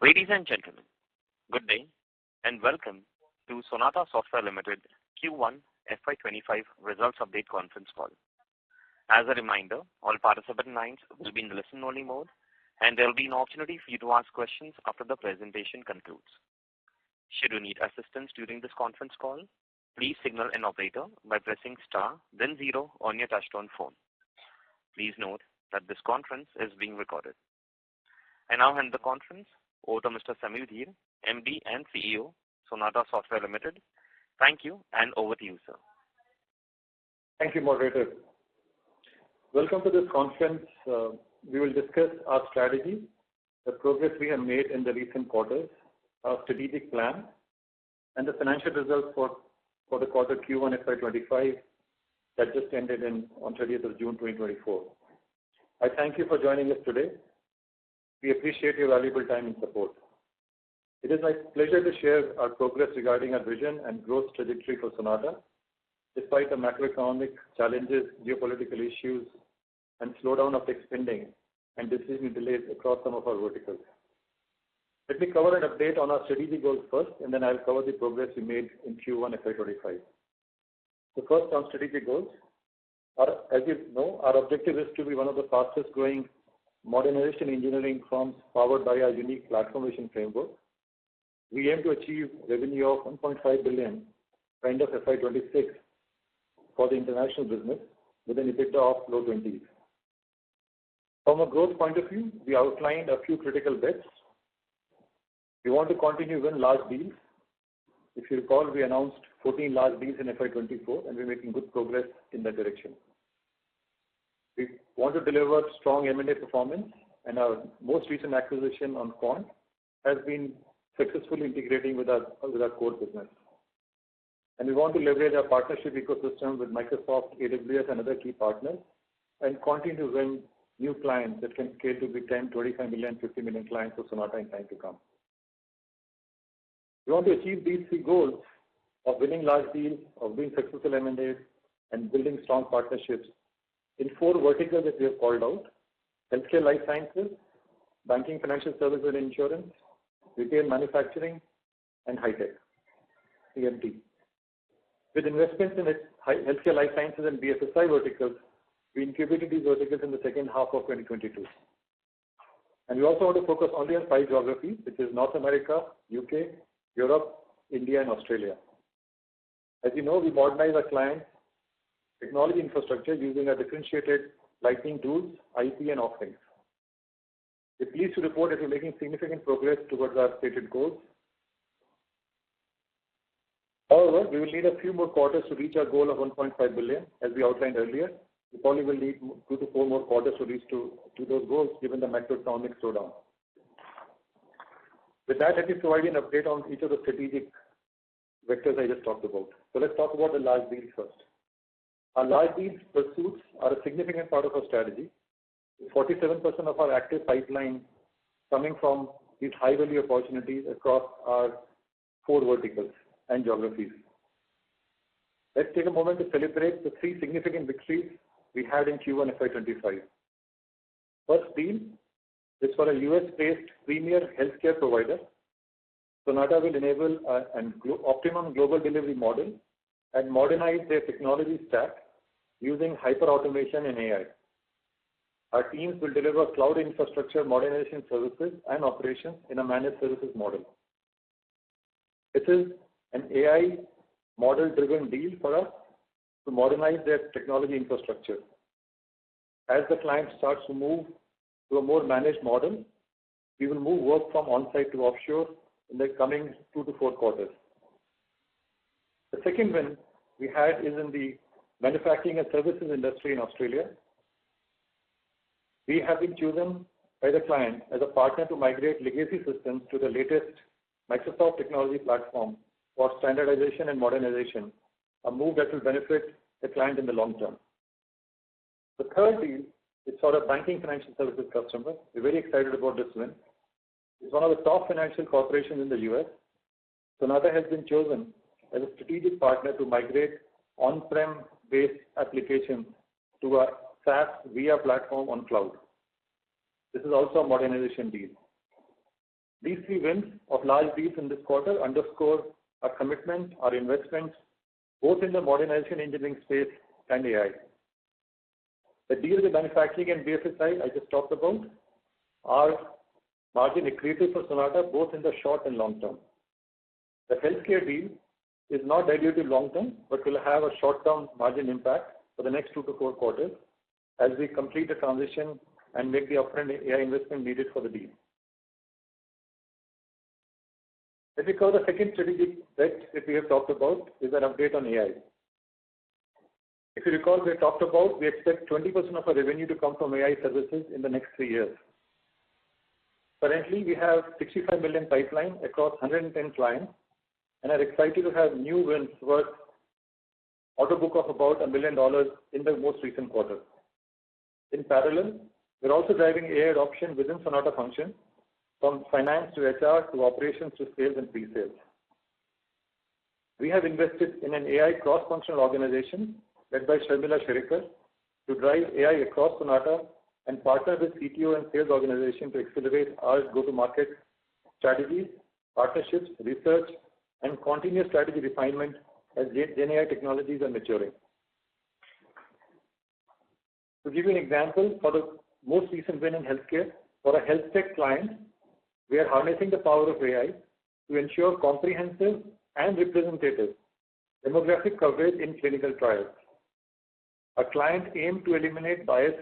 Ladies and gentlemen, good day and welcome to Sonata Software Limited Q1 FY25 Results Update Conference Call. As a reminder, all participant lines will be in the listen-only mode and there will be an opportunity for you to ask questions after the presentation concludes. Should you need assistance during this conference call, please signal an operator by pressing star then 0 on your touchtone phone. Please note that this conference is being recorded. I now hand the conference over to Mr. Samir Dhir, MD and CEO, Sonata Software Limited. Thank you and over to you, sir. Thank you, moderator. Welcome to this conference. We will discuss our strategy, the progress we have made in the recent quarters, our strategic plan, and the financial results for the quarter Q1 FY25 that just ended on 30th of June 2024. I thank you for joining us today. We appreciate your valuable time and support. It is my pleasure to share our progress regarding our vision and growth trajectory for Sonata, despite the macroeconomic challenges, geopolitical issues, and slowdown of tech spending and decision delays across some of our verticals. Let me cover an update on our strategic goals first, and then I'll cover the progress we made in Q1 FY25. So first on strategic goals. As you know, our objective is to be one of the fastest growing modernization engineering firms powered by our unique platformation framework. We aim to achieve revenue of 1.5 billion by end of FY26 for the international business with an EBITDA of low 20s. From a growth point of view, we outlined a few critical bets. We want to continue to win large deals. If you recall, we announced 14 large deals in FY24 and we're making good progress in that direction. We want to deliver strong M&A performance, and our most recent acquisition on Quant has been successfully integrating with our core business. And we want to leverage our partnership ecosystem with Microsoft, AWS, and other key partners, and continue to win new clients that can scale to be 10, 25 million, 50 million clients for Sonata in time to come. We want to achieve these three goals of winning large deals, of doing successful M&As, and building strong partnerships in four verticals that we have called out: healthcare, life sciences, banking, financial services and insurance, retail, manufacturing, and high tech, CMT. With investments in healthcare, life sciences, and BFSI verticals, we incubated these verticals in the second half of 2022. And we also want to focus only on 5 geographies, which is North America, UK, Europe, India, and Australia. As you know, we modernize our clients' technology infrastructure using our differentiated Lightning tools, IP, and offerings. We're pleased to report that we're making significant progress towards our stated goals. However, we will need a few more quarters to reach our goal of 1.5 billion, as we outlined earlier. We probably will need 2 to 4 more quarters to reach to those goals, given the macroeconomic slowdown. With that, let me provide you an update on each of the strategic vectors I just talked about. So let's talk about the large deals first. Our large deals pursuits are a significant part of our strategy, with 47% of our active pipeline coming from these high-value opportunities across our 4 verticals and geographies. Let's take a moment to celebrate the 3 significant victories we had in Q1 FY25. First deal is for a US-based premier healthcare provider. Sonata will enable an optimum global delivery model and modernize their technology stack using hyper-automation and AI. Our teams will deliver cloud infrastructure, modernization services, and operations in a managed services model. This is an AI model-driven deal for us to modernize their technology infrastructure. As the client starts to move to a more managed model, we will move work from on-site to offshore in the coming 2 to 4 quarters. The second win we had is in the manufacturing and services industry in Australia. We have been chosen by the client as a partner to migrate legacy systems to the latest Microsoft technology platform for standardization and modernization, a move that will benefit the client in the long term. The third deal is for a banking financial services customer. We're very excited about this win. It's one of the top financial corporations in the US. Sonata has been chosen as a strategic partner to migrate on-prem based applications to a SaaS via platform on cloud. This is also a modernization deal. These 3 wins of large deals in this quarter underscore our commitment, our investments, both in the modernization engineering space and AI. The deals with manufacturing and BFSI I just talked about are margin accretive for Sonata both in the short and long term. The healthcare deal is not dilutive long term, but will have a short-term margin impact for the next 2 to 4 quarters as we complete the transition and make the upfront AI investment needed for the deal. Let me cover the second strategic bet that we have talked about is an update on AI. If you recall, we talked about we expect 20% of our revenue to come from AI services in the next 3 years. Currently, we have 65 million pipeline across 110 clients and are excited to have new wins worth order book of about $1 million in the most recent quarter. In parallel, we're also driving AI adoption within Sonata function from finance to HR to operations to sales and pre-sales. We have invested in an AI cross-functional organization led by Sharmila Sherikar to drive AI across Sonata and partner with CTO and sales organization to accelerate our go-to-market strategies, partnerships, research, and continuous strategy refinement as GenAI technologies are maturing. To give you an example, for the most recent win in healthcare, for a health tech client, we are harnessing the power of AI to ensure comprehensive and representative demographic coverage in clinical trials. Our client aimed to eliminate bias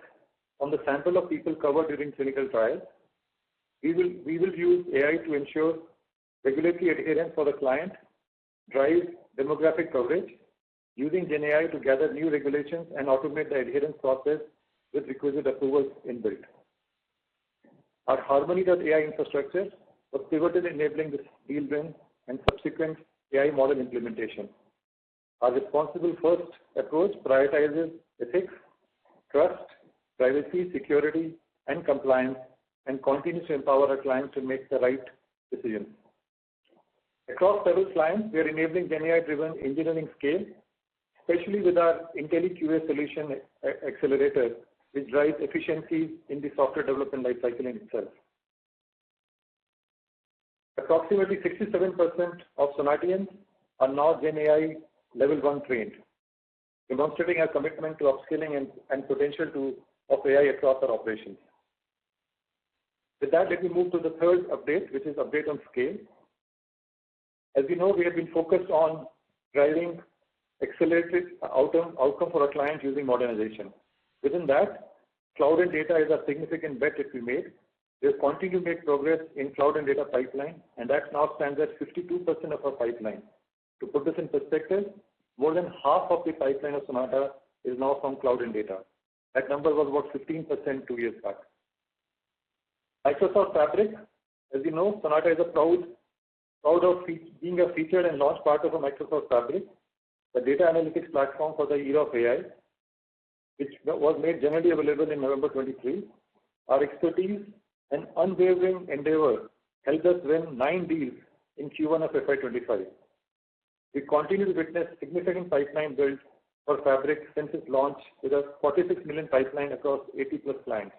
on the sample of people covered during clinical trials. We will use AI to ensure regulatory adherence for the client, drive demographic coverage, using GenAI to gather new regulations and automate the adherence process with requisite approvals inbuilt. Our Harmony.ai infrastructure was pivotal in enabling this deal win and subsequent AI model implementation. Our responsible first approach prioritizes ethics, trust, privacy, security, and compliance, and continues to empower our clients to make the right decisions. Across several clients, we are enabling GenAI-driven engineering scale, especially with our IntelliQA solution accelerator, which drives efficiencies in the software development lifecycle in itself. Approximately 67% of Sonatians are now GenAI level 1 trained, demonstrating our commitment to upskilling and potential of AI across our operations. With that, let me move to the third update, which is update on scale. As you know, we have been focused on driving accelerated outcome for our clients using modernization. Within that, cloud and data is a significant bet that we made. We have continued to make progress in cloud and data pipeline, and that now stands at 52% of our pipeline. To put this in perspective, more than half of the pipeline of Sonata is now from cloud and data. That number was about 15% 2 years back. Microsoft Fabric, as you know, Sonata is proud of being a featured and launched part of a Microsoft Fabric, the data analytics platform for the era of AI, which was made generally available in November 23. Our expertise and unwavering endeavor helped us win 9 deals in Q1 of FY25. We continue to witness significant pipeline build for Fabric since its launch with a 46 million pipeline across 80 plus clients.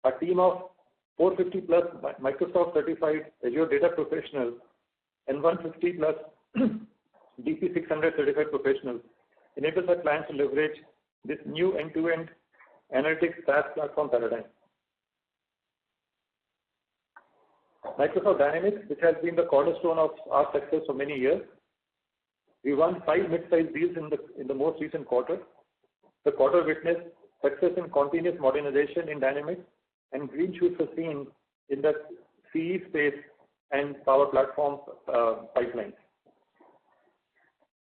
Our team of 450 plus Microsoft certified Azure data professionals and 150 plus DC600 certified professionals enables our clients to leverage this new end-to-end analytics SaaS platform paradigm. Microsoft Dynamics, which has been the cornerstone of our success for many years, we won 5 mid-sized deals in the most recent quarter. The quarter witnessed success in continuous modernization in Dynamics, and green shoots were seen in the CE space and Power Platform pipelines.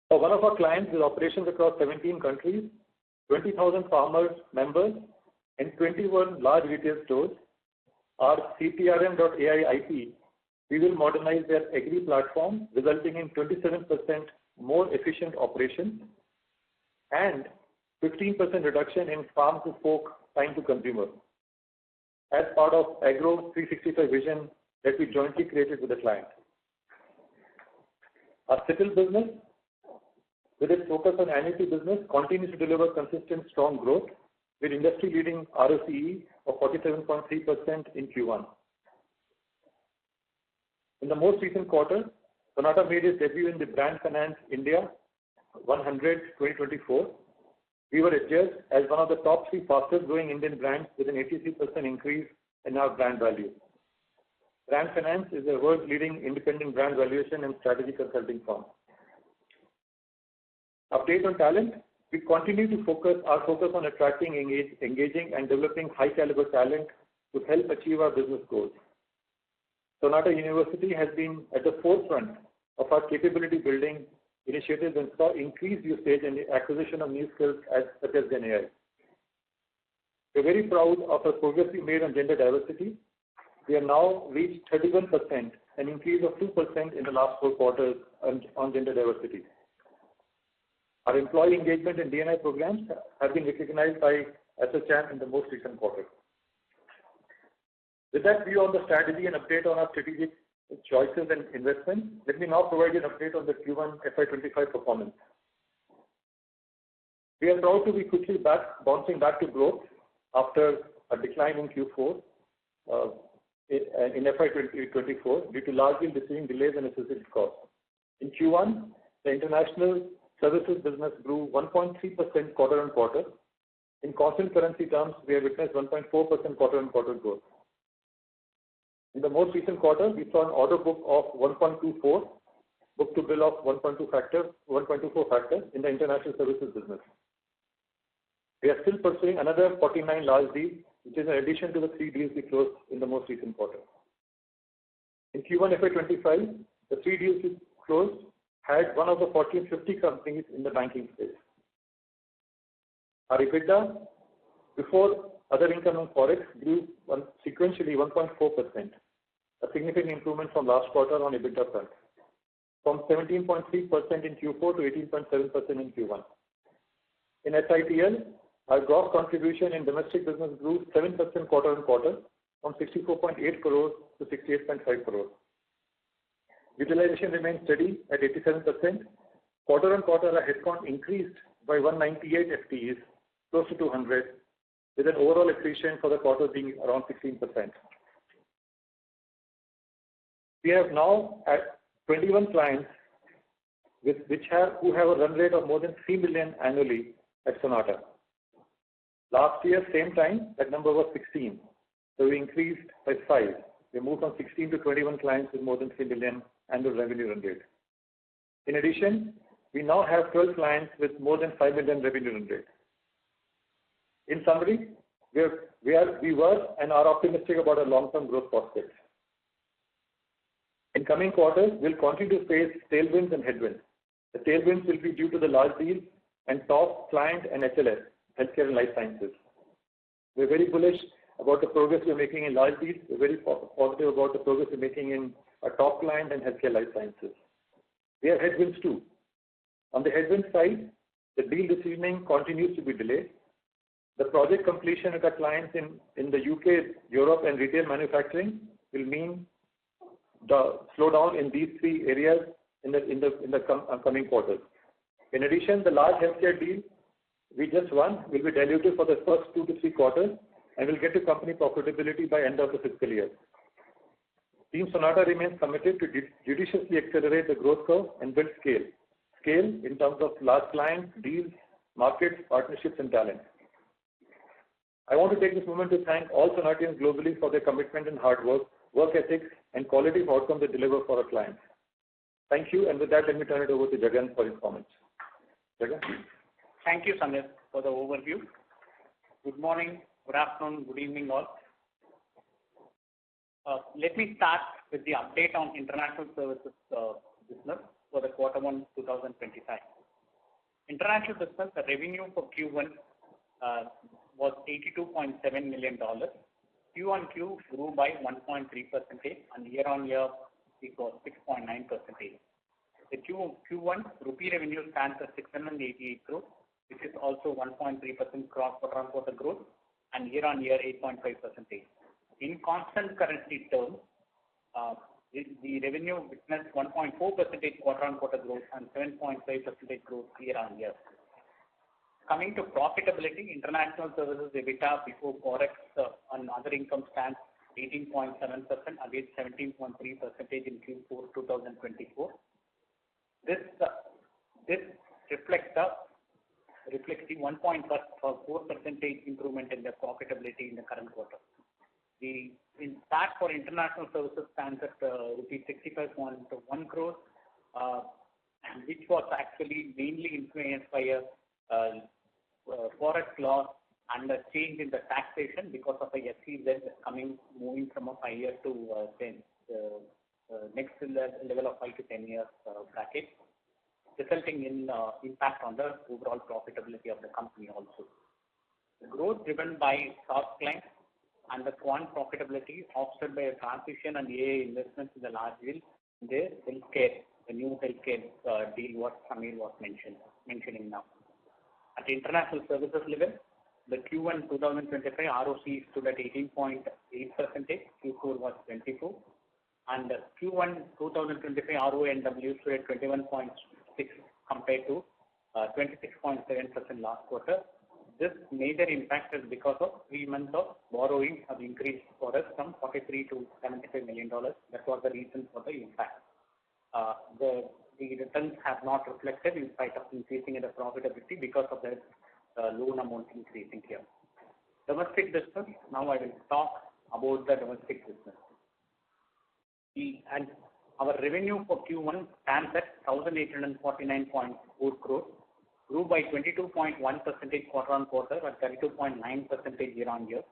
For one of our clients with operations across 17 countries, 20,000 farmers members, and 21 large retail stores, our CTRM.ai IP, we will modernize their agri platform, resulting in 27% more efficient operations and 15% reduction in farm to fork time to consumer, as part of Agro 365 vision that we jointly created with the client. Our Civil business, with its focus on annuity business, continues to deliver consistent strong growth with industry-leading ROCE of 47.3% in Q1. In the most recent quarter, Sonata made its debut in the Brand Finance India 100-2024. We were adjudged as one of the top 3 fastest growing Indian brands with an 83% increase in our brand value. Brand Finance is a world leading independent brand valuation and strategy consulting firm. Update on talent. We continue to focus on attracting, engaging and developing high caliber talent to help achieve our business goals. Sonata University has been at the forefront of our capability building initiatives and saw increased usage and the acquisition of new skills such as Gen AI. We are very proud of the progress we made on gender diversity. We have now reached 31%, an increase of 2% in the last 4 quarters on gender diversity. Our employee engagement and D&I programs have been recognized by SHM in the most recent quarter. With that view on the strategy and update on our strategic choices and investments, let me now provide you an update on the Q1 FY25 performance. We are proud to be quickly bouncing back to growth after a decline in Q4 in FY2024 due to largely receiving delays and associated costs. In Q1, the international services business grew 1.3% quarter on quarter. In constant currency terms, we have witnessed 1.4% quarter on quarter growth. In the most recent quarter, we saw an order book of 1.24, book to bill of 1.24 factor in the international services business. We are still pursuing another 49 large deals, which is in addition to the 3 deals we closed in the most recent quarter. In Q1 FY25, the 3 deals we closed had one of the Fortune 50 companies in the banking space. Our EBITDA before other income and forex grew sequentially 1.4%, a significant improvement from last quarter on EBITDA front, from 17.3% in Q4 to 18.7% in Q1. In SITL, our gross contribution in domestic business grew 7% quarter on quarter, from 64.8 crores to 68.5 crores. Utilization remains steady at 87%. Quarter on quarter, our headcount increased by 198 FTEs, close to 200, with an overall attrition for the quarter being around 16%. We have now at 21 clients who have a run rate of more than 3 million annually at Sonata. Last year, same time, that number was 16. So we increased by 5. We moved from 16 to 21 clients with more than 3 million annual revenue run rate. In addition, we now have 12 clients with more than 5 million revenue run rate. In summary, we were and are optimistic about our long-term growth prospects. In coming quarters, we'll continue to face tailwinds and headwinds. The tailwinds will be due to the large deals and top client and HLS, healthcare and life sciences. We're very bullish about the progress we're making in large deals. We're very positive about the progress we're making in our top client and healthcare life sciences. We have headwinds too. On the headwind side, the deal decisioning continues to be delayed. The project completion at our clients in the UK, Europe, and retail manufacturing will mean the slowdown in these 3 areas in the coming quarters. In addition, the large healthcare deal we just won will be diluted for the first 2 to 3 quarters and will get to company profitability by end of the fiscal year. Team Sonata remains committed to judiciously accelerate the growth curve and build scale. Scale in terms of large clients, deals, markets, partnerships, and talent. I want to take this moment to thank all Sonatians globally for their commitment and hard work ethics, and quality of outcomes they deliver for our clients. Thank you, and with that, let me turn it over to Jagan for his comments. Jagan? Thank you, Samir, for the overview. Good morning, good afternoon, good evening all. Let me start with the update on international services business for the Q1 2025. International business, the revenue for Q1 was $82.7 million. Q1Q grew by 1.3% and year-on-year it was 6.9%. The Q1 rupee revenue stands at 688 crores, which is also 1.3% quarter-on-quarter growth and year-on-year 8.5%. In constant currency terms, the revenue witnessed 1.4% quarter-on-quarter growth and 7.5% growth year-on-year. Coming to profitability, international services EBITDA before forex and other income stands 18.7% against 17.3% in Q4 2024. This reflects the 1.4% improvement in the profitability in the current quarter. The impact for international services stands at rupees 65.1 crores, which was actually mainly influenced by a forex loss and a change in the taxation because of a SEZ moving from a 5 year to 10, next level of 5 to 10 years bracket, resulting in impact on the overall profitability of the company also. The growth driven by soft clients and the quant profitability offset by a transition and AI investments in the large deal, the healthcare, the new healthcare deal what Samir was mentioning now. At the international services level, the Q1 2025 ROC stood at 18.8%, Q4 was 24%, and the Q1 2025 RONW stood at 21.6% compared to 26.7% last quarter. This major impact is because of 3 months of borrowing have increased for us from $43 to $75 million. That was the reason for the impact. The returns have not reflected in spite of increasing in the profitability because of the loan amount increasing here. Domestic business, now I will talk about the domestic business. And our revenue for Q1 stands at 1,849.4 crores, grew by 22.1% quarter on quarter and 32.9% year on year.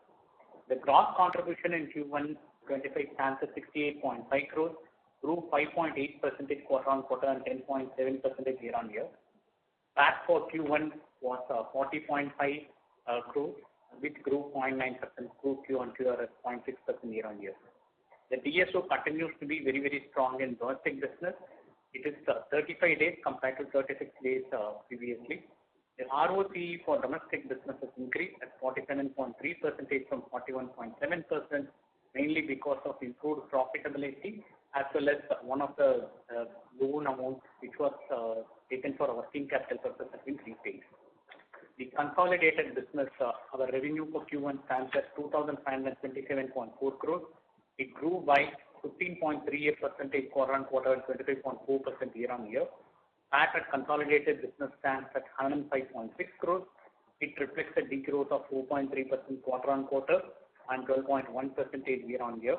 The gross contribution in Q1 25 stands at 68.5 crores, grew 5.8% quarter on quarter and 10.7% year on year. PAT for Q1 was 40.5 crores, which grew 0.9%, grew Q on Q at 0.6% year on year. The DSO continues to be very, very strong in domestic business. It is 35 days compared to 36 days previously. The ROC for domestic business has increased at 47.3% from 41.7%, mainly because of improved profitability as well as one of the loan amounts which was taken for working capital purpose has been repaid. The consolidated business, our revenue for Q1 stands at 2,527.4 crores. It grew by 15.38% quarter on quarter and 25.4% year on year. PAT at consolidated business stands at 105.6 crores. It reflects a degrowth of 4.3% quarter on quarter and 12.1% year on year.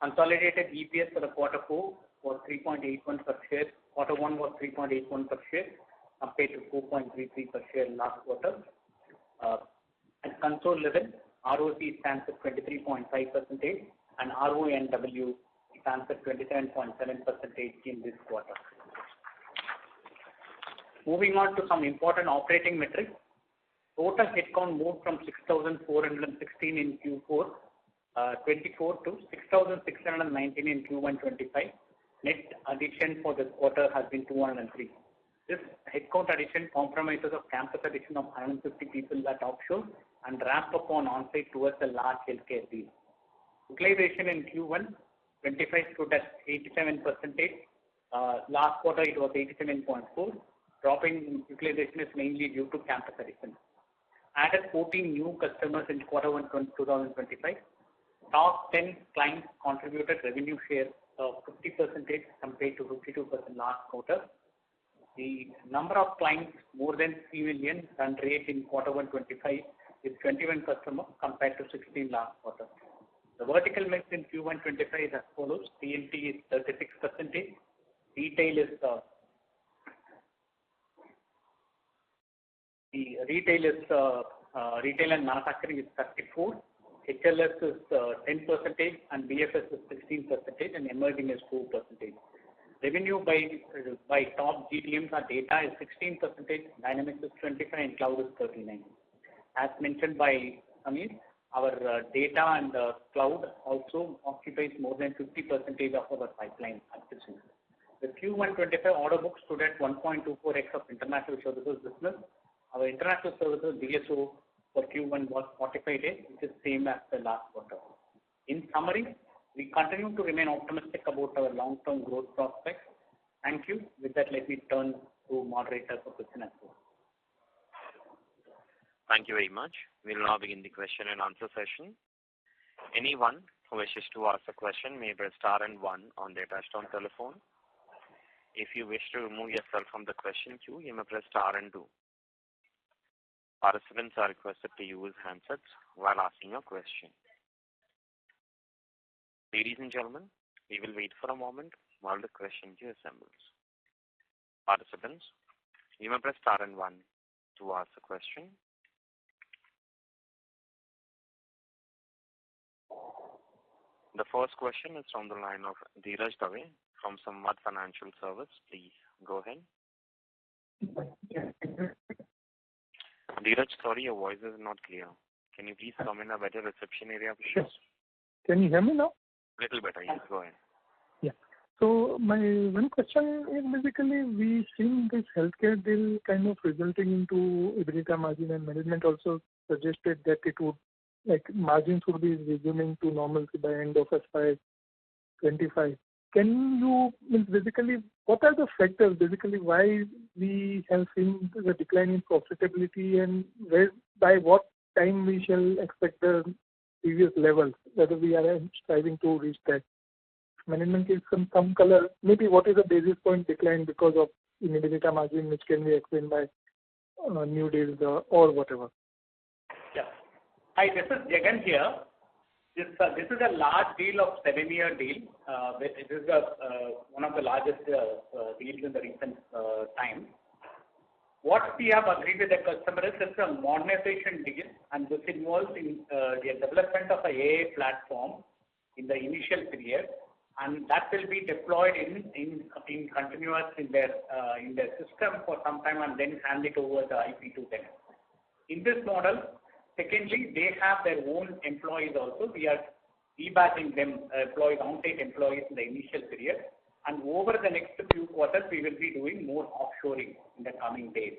Consolidated EPS for the quarter 4 was 3.81 per share. Quarter 1 was 3.81 per share compared to 4.33 per share last quarter. At console level, ROC stands at 23.5% and RONW stands at 27.7% in this quarter. Moving on to some important operating metrics. Total headcount moved from 6,416 in Q4 24 to 6,619 in Q1 25. Net addition for this quarter has been 203. This headcount addition compromises of campus addition of 150 people at offshore and ramp up on onsite towards a large healthcare deal. Utilization in Q1 25 stood at 87%. Last quarter it was 87.4. Dropping in utilization is mainly due to campus addition. Added 14 new customers in quarter 1 2025. Top 10 clients contributed revenue share of 50% compared to 52% last quarter. The number of clients more than 3 million run rate in quarter 1 25 is 21 customers compared to 16 last quarter. The vertical mix in Q1 25 is as follows. TMT is 36%. Retail is retail and manufacturing is 34%. HLS is 10% and BFS is 16% and emerging is 4%. Revenue by top GTMs, our data is 16%, Dynamics is 25% and cloud is 39%. As mentioned by Samir, our data and cloud also occupies more than 50% of our pipeline acquisition. The Q1 25 order book stood at 1.24x of international services business. Our international services DSO for Q1 was 45 days, which is same as the last quarter. In summary, we continue to remain optimistic about our long-term growth prospects. Thank you. With that, let me turn to moderator for question and answer. Thank you very much. We will now begin the question and answer session. Anyone who wishes to ask a question may press star and one on their touchtone telephone. If you wish to remove yourself from the question queue, you may press star and two. Participants are requested to use handsets while asking a question. Ladies and gentlemen, we will wait for a moment while the question queue assembles. Participants, you may press star and one to ask a question. The first question is from the line of Dheeraj Dave from Samvad Financial Service. Please go ahead. Dheeraj, sorry, your voice is not clear. Can you please come in a better reception area, please? Sure. Can you hear me now? Little better, yes, go ahead. Yeah. So my one question is basically we seen this healthcare deal kind of resulting into EBITDA margin, and management also suggested that it would, like, margins would be resuming to normalcy by end of FY2025. Can you, basically, what are the factors basically why we have seen the decline in profitability, and by what time we shall expect the previous levels, whether we are striving to reach that? Management gives some color, maybe what is the basis point decline because of EBITDA margin, which can be explained by new deals or whatever. Yeah. Hi, this is Jagan here. This is a large deal of 7-year deal. This is one of the largest deals in the recent time. What we have agreed with the customer is it's a modernization deal, and this involves in the development of a AI platform in the initial period, and that will be deployed in continuous in their system for some time, and then hand it over the IP to them. In this model, secondly, they have their own employees also. We are rebadging them, on-site employees in the initial period. And over the next few quarters, we will be doing more offshoring in the coming days.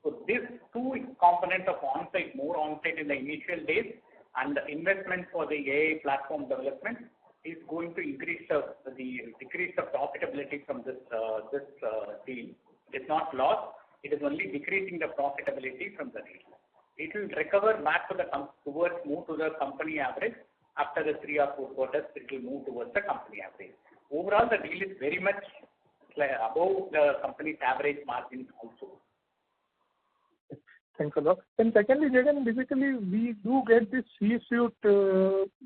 So this two components of on-site, more on-site in the initial days, and the investment for the AI platform development is going to decrease the profitability from this deal. It's not loss; it is only decreasing the profitability from the deal. It will recover back to move to the company average. After the 3 or 4 quarters, it will move towards the company average. Overall, the deal is very much above the company's average margin also. Thanks a lot. And secondly, Jagan, basically we do get this C-suite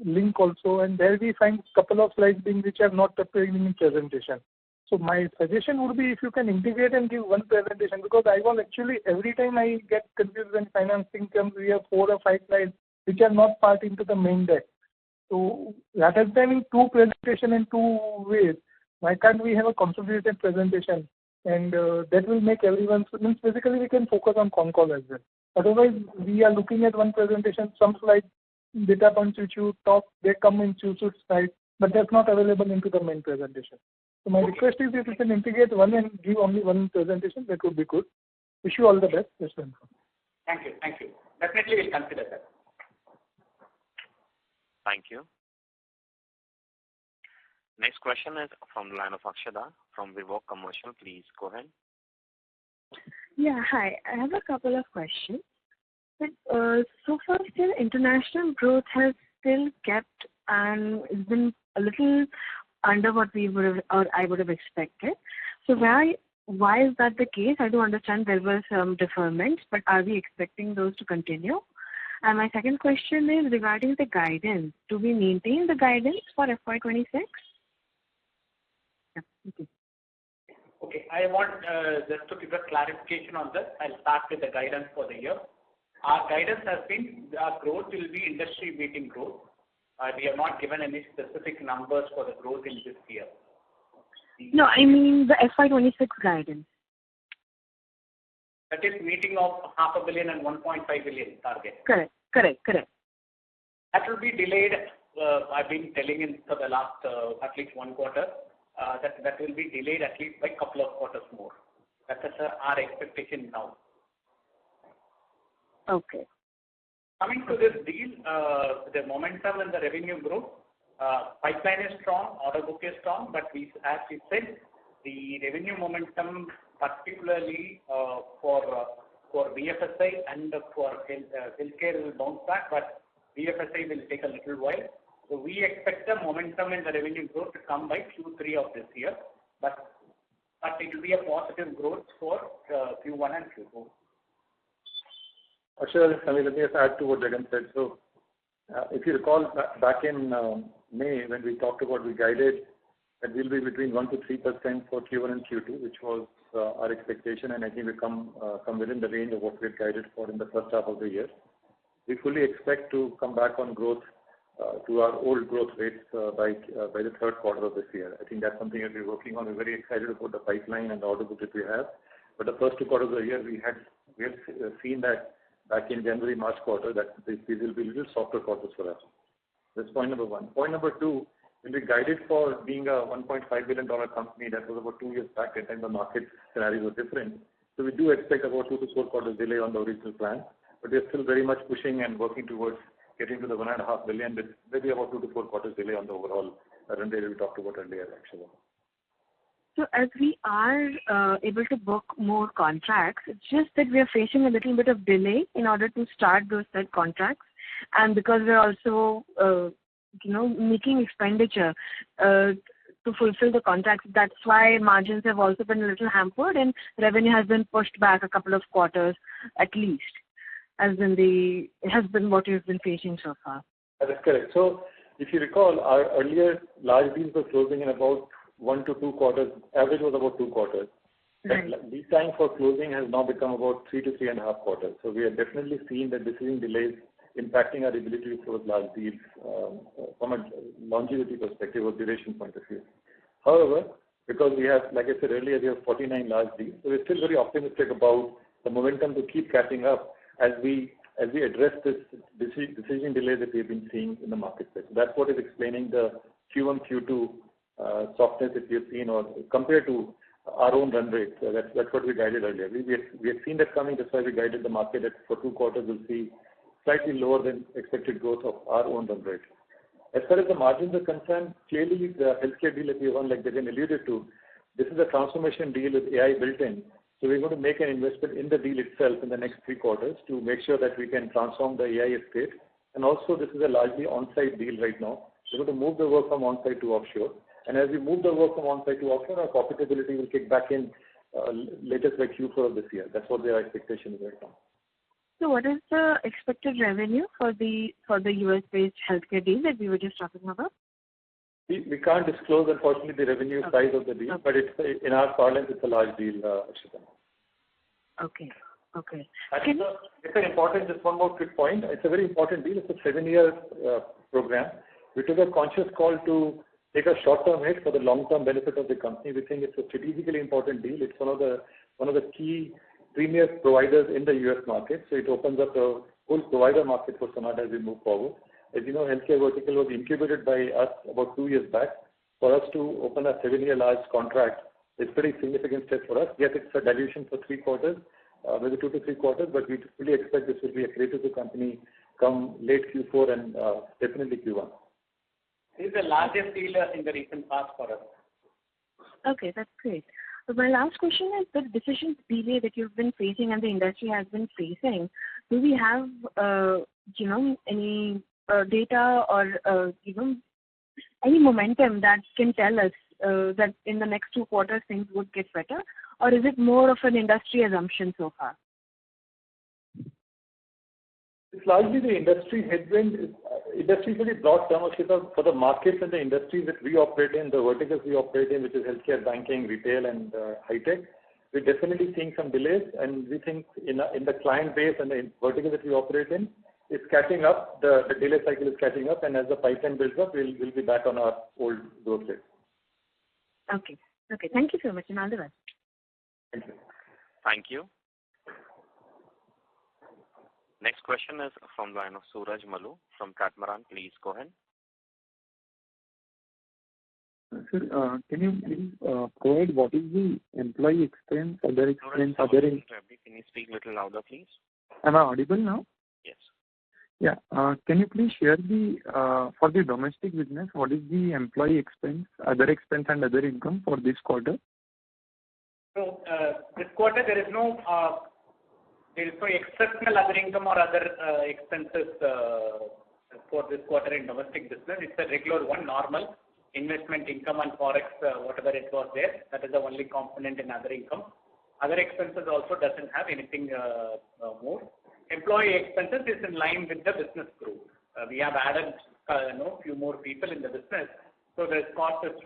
link also, and there we find couple of slides which are not appearing in presentation. So my suggestion would be if you can integrate and give one presentation, because I was actually, every time I get confused when financing comes, we have 4 or 5 slides which are not part into the main deck. So rather than having 2 presentations in 2 ways, why can't we have a consolidated presentation? And that will make everyone, basically we can focus on con call as well. Otherwise, we are looking at one presentation, some slides, data points which you talk, they come in C-suite slides, but that's not available into the main presentation. So my request is if you can integrate one and give only one presentation, that would be good. Wish you all the best. Yes, thank you. Thank you. Definitely we'll consider that. Thank you. Next question is from the line of Akshada from Vivok Commercial. Please go ahead. Yeah, hi. I have a couple of questions. But so far, still international growth has still kept and it's been a little under what we would have, or I would have expected. So why is that the case? I do understand there were some deferments, but are we expecting those to continue? And my second question is regarding the guidance. Do we maintain the guidance for FY26? Yeah, okay. Okay, I want just to give a clarification on this. I'll start with the guidance for the year. Our guidance has been our growth will be industry-beating growth. We have not given any specific numbers for the growth in this year. No, I mean the FY26 guidance. That is meeting of $500 million and $1.5 billion target. Correct. That will be delayed. I've been telling in for the last at least 1 quarter that will be delayed at least by a couple of quarters more. That is our expectation now. Okay. Coming to this deal, the momentum and the revenue growth, pipeline is strong, order book is strong, but as we said, the revenue momentum, particularly for BFSI and for healthcare will bounce back, but BFSI will take a little while. So we expect the momentum in the revenue growth to come by Q3 of this year, but it will be a positive growth for Q1 and Q2. Sure, Samir, let me just add to what Jagan said. So, if you recall back in May when we talked about, we guided that we'll be between 1 to 3% for Q1 and Q2, which was our expectation, and I think we come within the range of what we had guided for in the first half of the year. We fully expect to come back on growth to our old growth rates by the third quarter of this year. I think that's something that we're working on. We're very excited about the pipeline and the order book that we have. But the first 2 quarters of the year, we had seen that back in January, March quarter, that these will be little softer quarters for us. That's point number 1. Point number 2, when we guided for being a $1.5 billion company, that was about 2 years back, at the time the market scenario was different. So we do expect about 2 to 4 quarters delay on the original plan, but we're still very much pushing and working towards getting to the $1.5 billion, with maybe about 2 to 4 quarters delay on the overall run rate we talked about earlier, actually. So as we are able to book more contracts, it's just that we are facing a little bit of delay in order to start those said contracts, and because we're also making expenditure to fulfill the contracts. That's why margins have also been a little hampered, and revenue has been pushed back a couple of quarters at least, has been what you've been facing so far. That is correct. So if you recall, our earlier large deals were closing in about 1 to 2 quarters. Average was about 2 quarters. Right. Lead time for closing has now become about 3 to 3.5 quarters. So we are definitely seeing that decision delays impacting our ability to close large deals from a longevity perspective or duration point of view. However, because we have, like I said earlier, we have 49 large deals, so we're still very optimistic about the momentum to keep catching up as we address this decision delay that we've been seeing in the marketplace. That's what is explaining the Q1, Q2 softness that we have seen, or compared to our own run rate. So that's what we guided earlier. We had seen that coming. That's why we guided the market that for 2 quarters we'll see slightly lower than expected growth of our own run rate. As far as the margins are concerned, clearly the healthcare deal that we won, like Jagan alluded to, this is a transformation deal with AI built in. So we're going to make an investment in the deal itself in the next 3 quarters to make sure that we can transform the AI estate. And also, this is a largely on-site deal right now. We're going to move the work from on-site to offshore. And as we move the work from on-site to offshore, our profitability will kick back in latest by Q4 of this year. That's what their expectation is right now. So what is the expected revenue for the US-based healthcare deal that we were just talking about? We can't disclose, unfortunately, the revenue size of the deal, but it's in our parlance, it's a large deal, Ashita. Okay. It's an important, just one more quick point. It's a very important deal. It's a 7-year program. We took a conscious call to take a short-term hit for the long-term benefit of the company. We think it's a strategically important deal. It's one of the key premier providers in the US market. So it opens up the whole provider market for Sonata as we move forward. As you know, healthcare vertical was incubated by us about 2 years back. For us to open a 7-year large contract is a pretty significant step for us. Yes, it's a dilution for 3 quarters, maybe 2 to 3 quarters, but we fully expect this will be accretive to the company come late Q4 and definitely Q1. This is the largest deal in the recent past for us. Okay, that's great. So my last question is the decision delay that you've been facing and the industry has been facing. Do we have, any data or, any momentum that can tell us that in the next 2 quarters things would get better? Or is it more of an industry assumption so far? It's largely the industry headwind. Industry is very broad term, for the markets and the industries that we operate in, the verticals we operate in, which is healthcare, banking, retail, and high-tech. We're definitely seeing some delays, and we think in the client base and the vertical that we operate in, it's catching up. The delay cycle is catching up, and as the pipeline builds up, we'll be back on our old growth rate. Okay. Thank you so much, and all the best. Thank you. Thank you. Next question is from the line of Suraj Malu from Catamaran. Please go ahead. Sir, can you please provide what is the employee expense, other expense, Can you speak a little louder, please? Am I audible now? Yes. Yeah. Can you please share for the domestic business, what is the employee expense, other expense, and other income for this quarter? So this quarter there is no exceptional other income or other expenses for this quarter in domestic business. It's a regular one, normal investment income and forex, whatever it was there. That is the only component in other income. Other expenses also doesn't have anything more. Employee expenses is in line with the business growth. We have added few more people in the business, so the cost is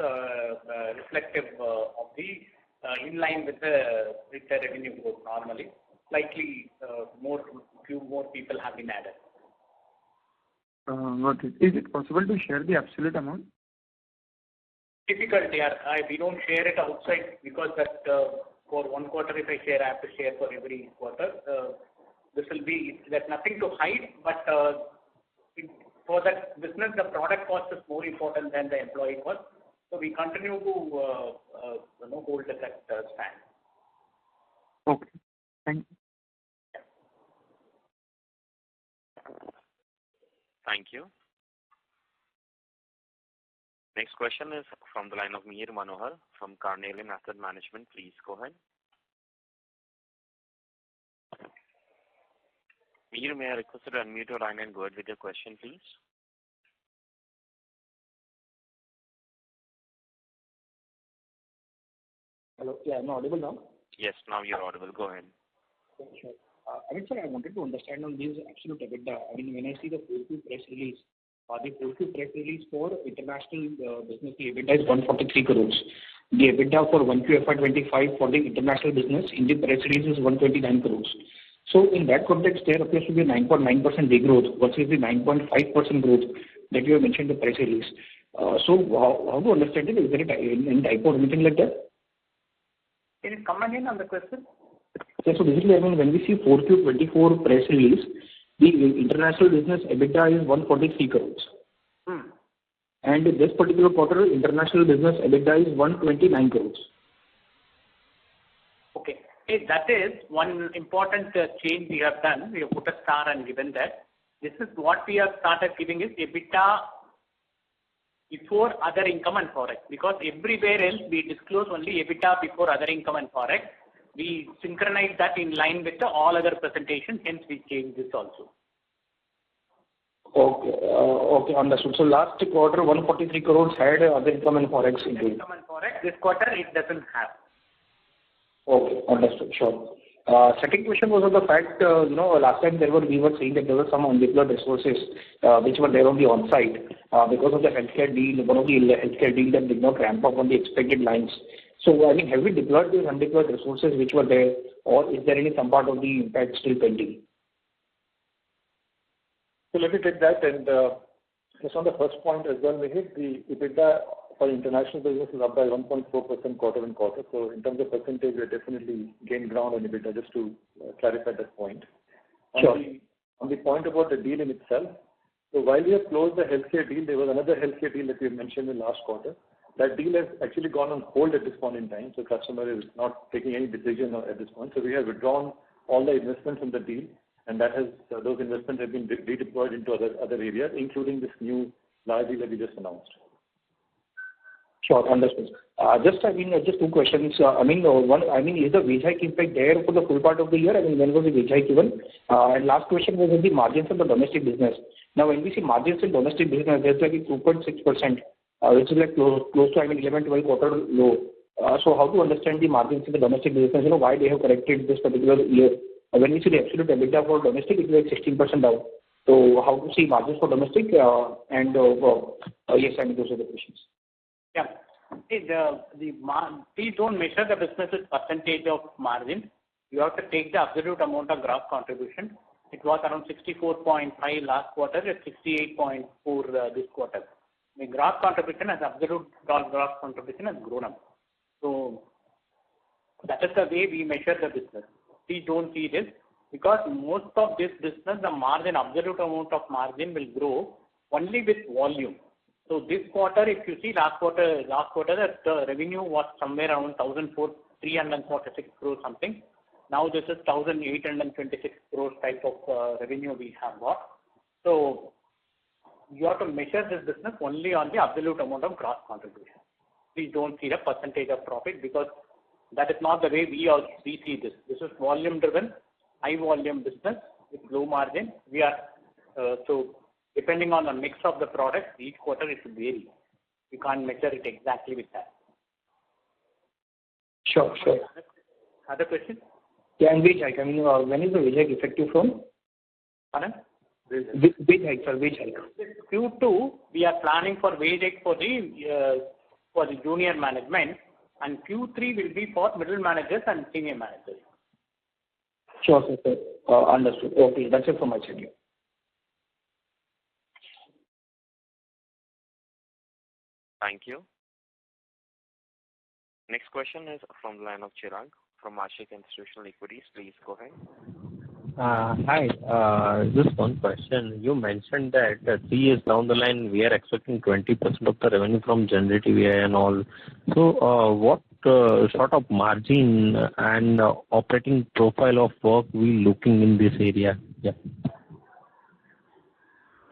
reflective of the in line with the revenue growth normally. Slightly few more people have been added. Got it. Is it possible to share the absolute amount? Difficult here. We don't share it outside because that for one quarter if I share, I have to share for every quarter. There's nothing to hide, but for that business, the product cost is more important than the employee cost. So we continue to hold at that stand. Okay. Thank you. Thank you. Next question is from the line of Mihir Manohar from Carnelian Asset Management. Please go ahead. Mihir, may I request you to unmute your line and go ahead with your question, please? Hello. Yeah, I'm audible now? Yes, now you're audible. Go ahead. Sure. Sir, I wanted to understand on this absolute EBITDA. When I see the 4Q press release, the 4Q press release for international business, the EBITDA is 143 crores. The EBITDA for 1Q FY25 for the international business in the press release is 129 crores. So in that context, there appears to be a 9.9% degrowth versus the 9.5% growth that you have mentioned in the press release. So how to understand it? Is there any typo or anything like that? Can you come again on the question? Yeah, so basically, when we see 4Q 24 press release, the international business EBITDA is 143 crores. And this particular quarter, international business EBITDA is 129 crores. Okay. That is one important change we have done. We have put a star and given that. This is what we have started giving is EBITDA before other income and forex. Because everywhere else we disclose only EBITDA before other income and forex. We synchronize that in line with all other presentations, hence we change this also. Okay, understood. So last quarter, 143 crores had other income and forex income. Income and forex. This quarter it doesn't have. Okay, understood. Sure. Second question was on the fact, last time we were saying that there were some undeployed resources which were there on the on-site because of the healthcare deal, one of the healthcare deal that did not ramp up on the expected lines. So, have we deployed these undeployed resources which were there, or is there some part of the impact still pending? So let me take that, and just on the first point as well, Mihir, the EBITDA for international business is up by 1.4% quarter on quarter. So in terms of percentage, we definitely gained ground on EBITDA, just to clarify that point. Sure. On the point about the deal in itself, so while we have closed the healthcare deal, there was another healthcare deal that we mentioned in last quarter. That deal has actually gone on hold at this point in time. So customer is not taking any decision at this point. So we have withdrawn all the investments in the deal, and that has those investments have been redeployed into other areas, including this new large deal that we just announced. Sure, understood. Just two questions. One, is the wage hike impact there for the full part of the year? When was the wage hike given? And last question was on the margins of the domestic business. Now, when we see margins in domestic business, there's like 2.6%, which is like close to 11-12 quarter low. So how to understand the margins in the domestic business? Why they have corrected this particular year? When we see the absolute EBITDA for domestic, it's like 16% down. So how to see margins for domestic? Yes, those are the questions. Yeah. Please don't measure the business's percentage of margin. You have to take the absolute amount of gross contribution. It was around 64.5 last quarter, it's 68.4 this quarter. The gross contribution as absolute gross contribution has grown up. So that is the way we measure the business. Please don't see this because most of this business, the margin, absolute amount of margin will grow only with volume. So this quarter, if you see last quarter, the revenue was somewhere around 346 crores something. Now this is 1,826 crores type of revenue we have got. So you have to measure this business only on the absolute amount of gross contribution. Please don't see the percentage of profit because that is not the way we see this. This is volume driven, high volume business with low margin. We are so depending on the mix of the products, each quarter it will vary. You can't measure it exactly with that. Sure. Other question? Yeah, and wage hike. I mean, when is the wage hike effective from? Pardon? Wage hike, sir. Wage hike. Q2, we are planning for wage hike for the junior management, and Q3 will be for middle managers and senior managers. Sure, sir. Understood. Okay, that's it from my side. Thank you. Next question is from the line of Chirag from Ashik Institutional Equities. Please go ahead. Hi. Just one question. You mentioned that 3 years down the line, we are expecting 20% of the revenue from generative AI and all. So, what sort of margin and operating profile of work we looking in this area?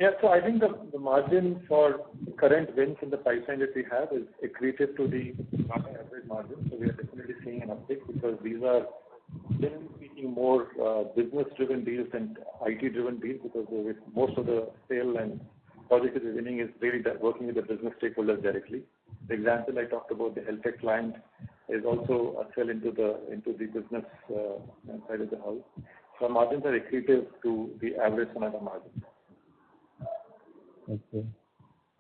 Yeah, so I think the margin for current wins in the pipeline that we have is accretive to the average margin. So we are definitely seeing an uptick because these are generally speaking more business-driven deals and IT-driven deals because most of the sale and project that we're winning is really working with the business stakeholders directly. The example I talked about, the health tech client, is also a sell into the business side of the house. So margins are accretive to the average Sonata margin. Okay.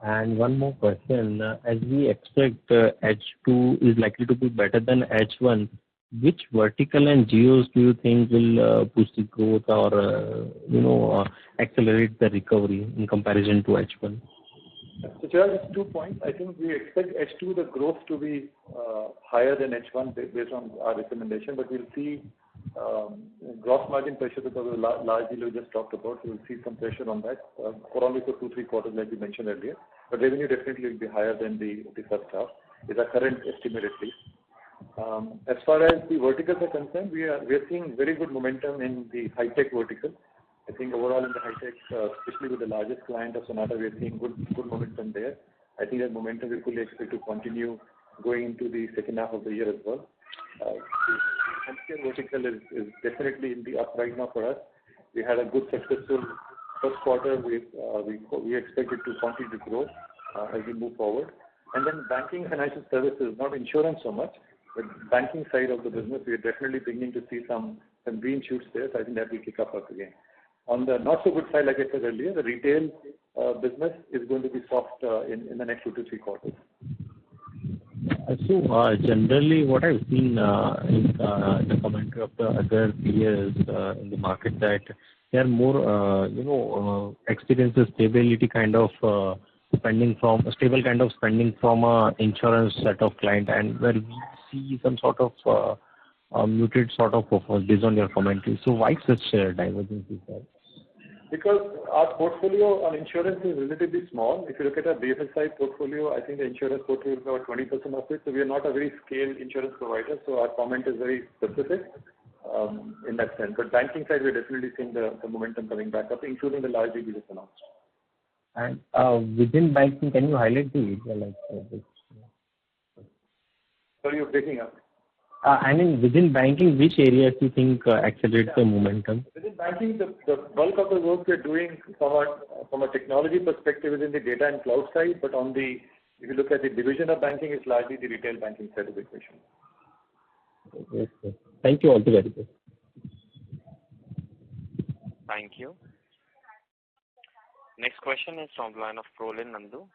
And one more question. As we expect H2 is likely to be better than H1, which vertical and geos do you think will push the growth or accelerate the recovery in comparison to H1? So just 2 points. I think we expect H2 the growth to be higher than H1 based on our recommendation, but we'll see gross margin pressure because of the large deal we just talked about. So we'll see some pressure on that for only for 2-3 quarters like we mentioned earlier. But revenue definitely will be higher than the first half. Is our current estimate at least. As far as the verticals are concerned, we are seeing very good momentum in the high-tech vertical. I think overall in the high-tech, especially with the largest client of Sonata, we are seeing good momentum there. I think that momentum we fully expect to continue going into the second half of the year as well. The healthcare vertical is definitely in the up right now for us. We had a good successful first quarter. We expect it to continue to grow as we move forward. And then banking, financial services, not insurance so much, but banking side of the business, we are definitely beginning to see some green shoots there. So I think that will kick up again. On the not so good side, like I said earlier, the retail business is going to be soft in the next 2 to 3 quarters. So generally, what I've seen in the commentary of the other peers in the market that they are more, experiences stability kind of spending from a stable kind of spending from a insurance set of client, and where we see some sort of muted sort of performance based on your commentary. So why such divergence is there? Because our portfolio on insurance is relatively small. If you look at our BFSI portfolio, I think the insurance portfolio is about 20% of it. So we are not a very scaled insurance provider. So our comment is very specific in that sense. But banking side, we're definitely seeing the momentum coming back up, including the large deal we just announced. And within banking, can you highlight the area like this? Sorry, you're breaking up. I mean, within banking, which areas do you think accelerate the momentum? Within banking, the bulk of the work we're doing from a technology perspective is in the data and cloud side, but if you look at the division of banking, it's largely the retail banking side of the equation. Okay. Thank you all very much. Thank you. Next question is from the line of Prolin Nandu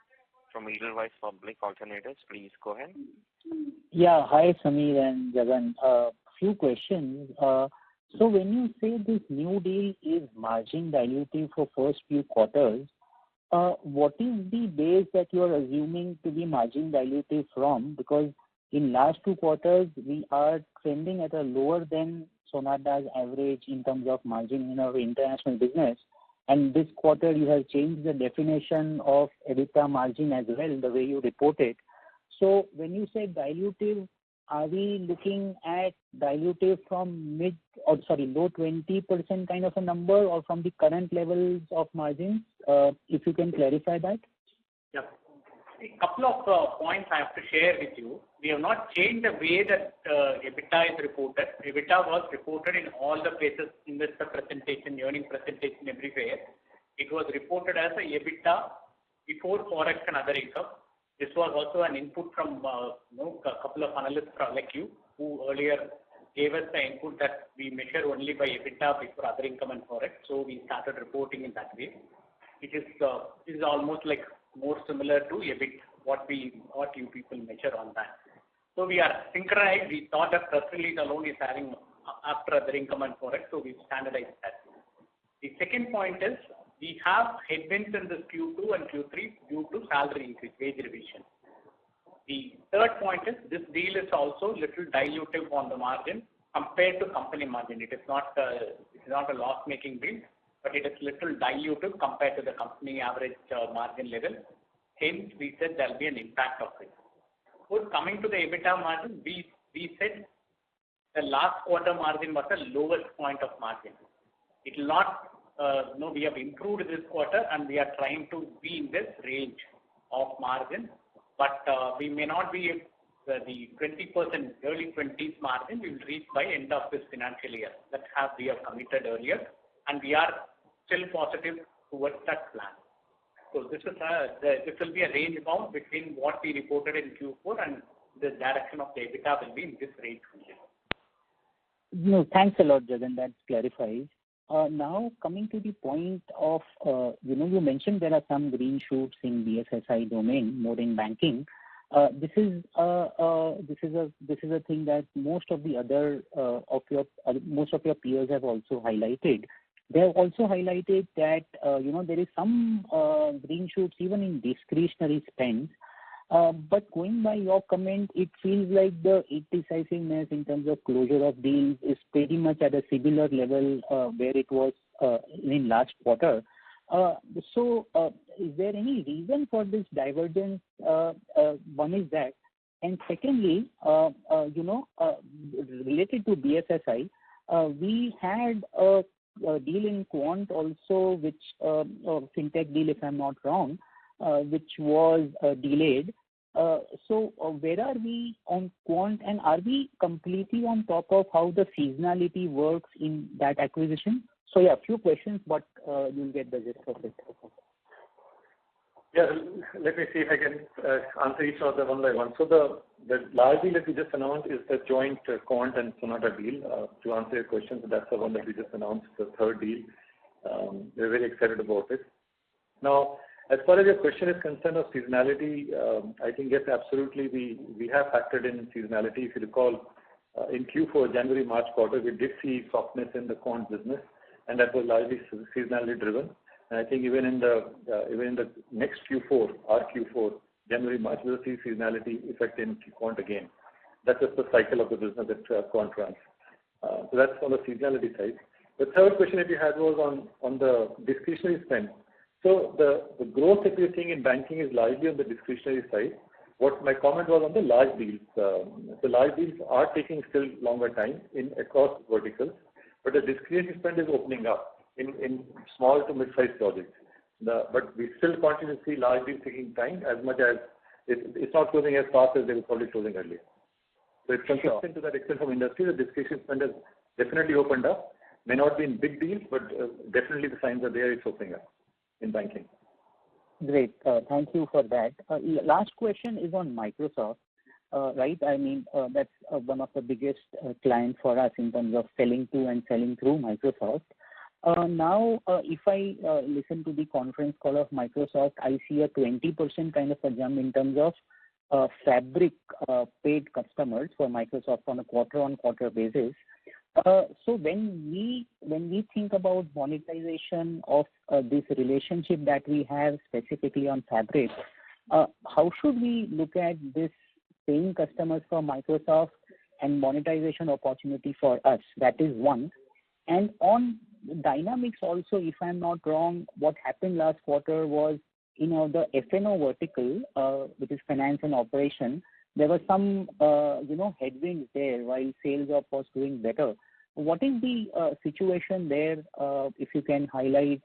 from Edelweiss Public Alternatives. Please go ahead. Yeah. Hi, Samir and Jagan. Few questions. So when you say this new deal is margin dilutive for first few quarters, what is the base that you are assuming to be margin dilutive from? Because in last 2 quarters, we are trending at a lower than Sonata's average in terms of margin in our international business. And this quarter, you have changed the definition of EBITDA margin as well, the way you report it. So when you say dilutive, are we looking at dilutive from low 20% kind of a number, or from the current levels of margins? If you can clarify that. Yeah. A couple of points I have to share with you. We have not changed the way that EBITDA is reported. EBITDA was reported in all the places, investor presentation, earning presentation, everywhere. it was reported as a EBITDA before forex and other income. This was also an input from a couple of analysts like you, who earlier gave us the input that we measure only by EBITDA before other income and forex. So we started reporting in that way. It is almost like more similar to EBIT, what you people measure on that. So we are synchronized. We thought that press release alone is having after other income and forex, so we standardized that. The second point is we have headwinds in this Q2 and Q3 due to salary increase, wage revision. The third point is this deal is also little dilutive on the margin compared to company margin. It is not a loss-making deal, but it is little dilutive compared to the company average margin level. Hence, we said there will be an impact of it. So coming to the EBITDA margin, we said the last quarter margin was the lowest point of margin. It will not, we have improved this quarter and we are trying to be in this range of margin, but we may not be the 20%, early 20s margin we will reach by end of this financial year. That we have committed earlier, and we are still positive towards that plan. So this will be a range bound between what we reported in Q4 and the direction of the EBITDA will be in this range. No, thanks a lot, Jagan. That clarifies. Now coming to the point of, you mentioned there are some green shoots in BFSI domain, more in banking. This is a thing that most of your peers have also highlighted. They have also highlighted that there is some green shoots even in discretionary spends. But going by your comment, it feels like the indecisiveness in terms of closure of deals is pretty much at a similar level where it was in last quarter. So is there any reason for this divergence? One is that. And secondly, related to BFSI, we had a deal in Quant also, which fintech deal, if I'm not wrong, which was delayed. So where are we on Quant, and are we completely on top of how the seasonality works in that acquisition? So yeah, a few questions, but you'll get the gist of it. Yeah, let me see if I can answer each of them one by one. So the large deal that we just announced is the joint Quant and Sonata deal. To answer your question, so that's the one that we just announced, the third deal. We're very excited about it. Now, as far as your question is concerned of seasonality, I think yes, absolutely, we have factored in seasonality. If you recall, in Q4, January-March quarter, we did see softness in the Quant business, and that was largely seasonally driven. And I think even in the next Q4, our Q4, January-March, we'll see seasonality effect in Quant again. That's just the cycle of the business that Quant runs. So that's on the seasonality side. The third question that you had was on the discretionary spend. So the growth that we're seeing in banking is largely on the discretionary side. What my comment was on the large deals. The large deals are taking still longer time across verticals, but the discretionary spend is opening up in small to mid-sized projects. But we still continue to see large deals taking time as much as it's not closing as fast as they were probably closing earlier. So it's consistent to that extent from industry. The discretionary spend has definitely opened up. May not be in big deals, but definitely the signs are there. It's opening up in banking. Great. Thank you for that. Last question is on Microsoft, right? I mean, that's one of the biggest clients for us in terms of selling to and selling through Microsoft. Now, if I listen to the conference call of Microsoft, I see a 20% kind of a jump in terms of Fabric paid customers for Microsoft on a quarter-on-quarter basis. So when we think about monetization of this relationship that we have specifically on Fabric, how should we look at this paying customers for Microsoft and monetization opportunity for us? That is one. And on Dynamics also, if I'm not wrong, what happened last quarter was, the F&O vertical, which is finance and operation, there was some, headwinds there while sales was doing better. What is the situation there? If you can highlight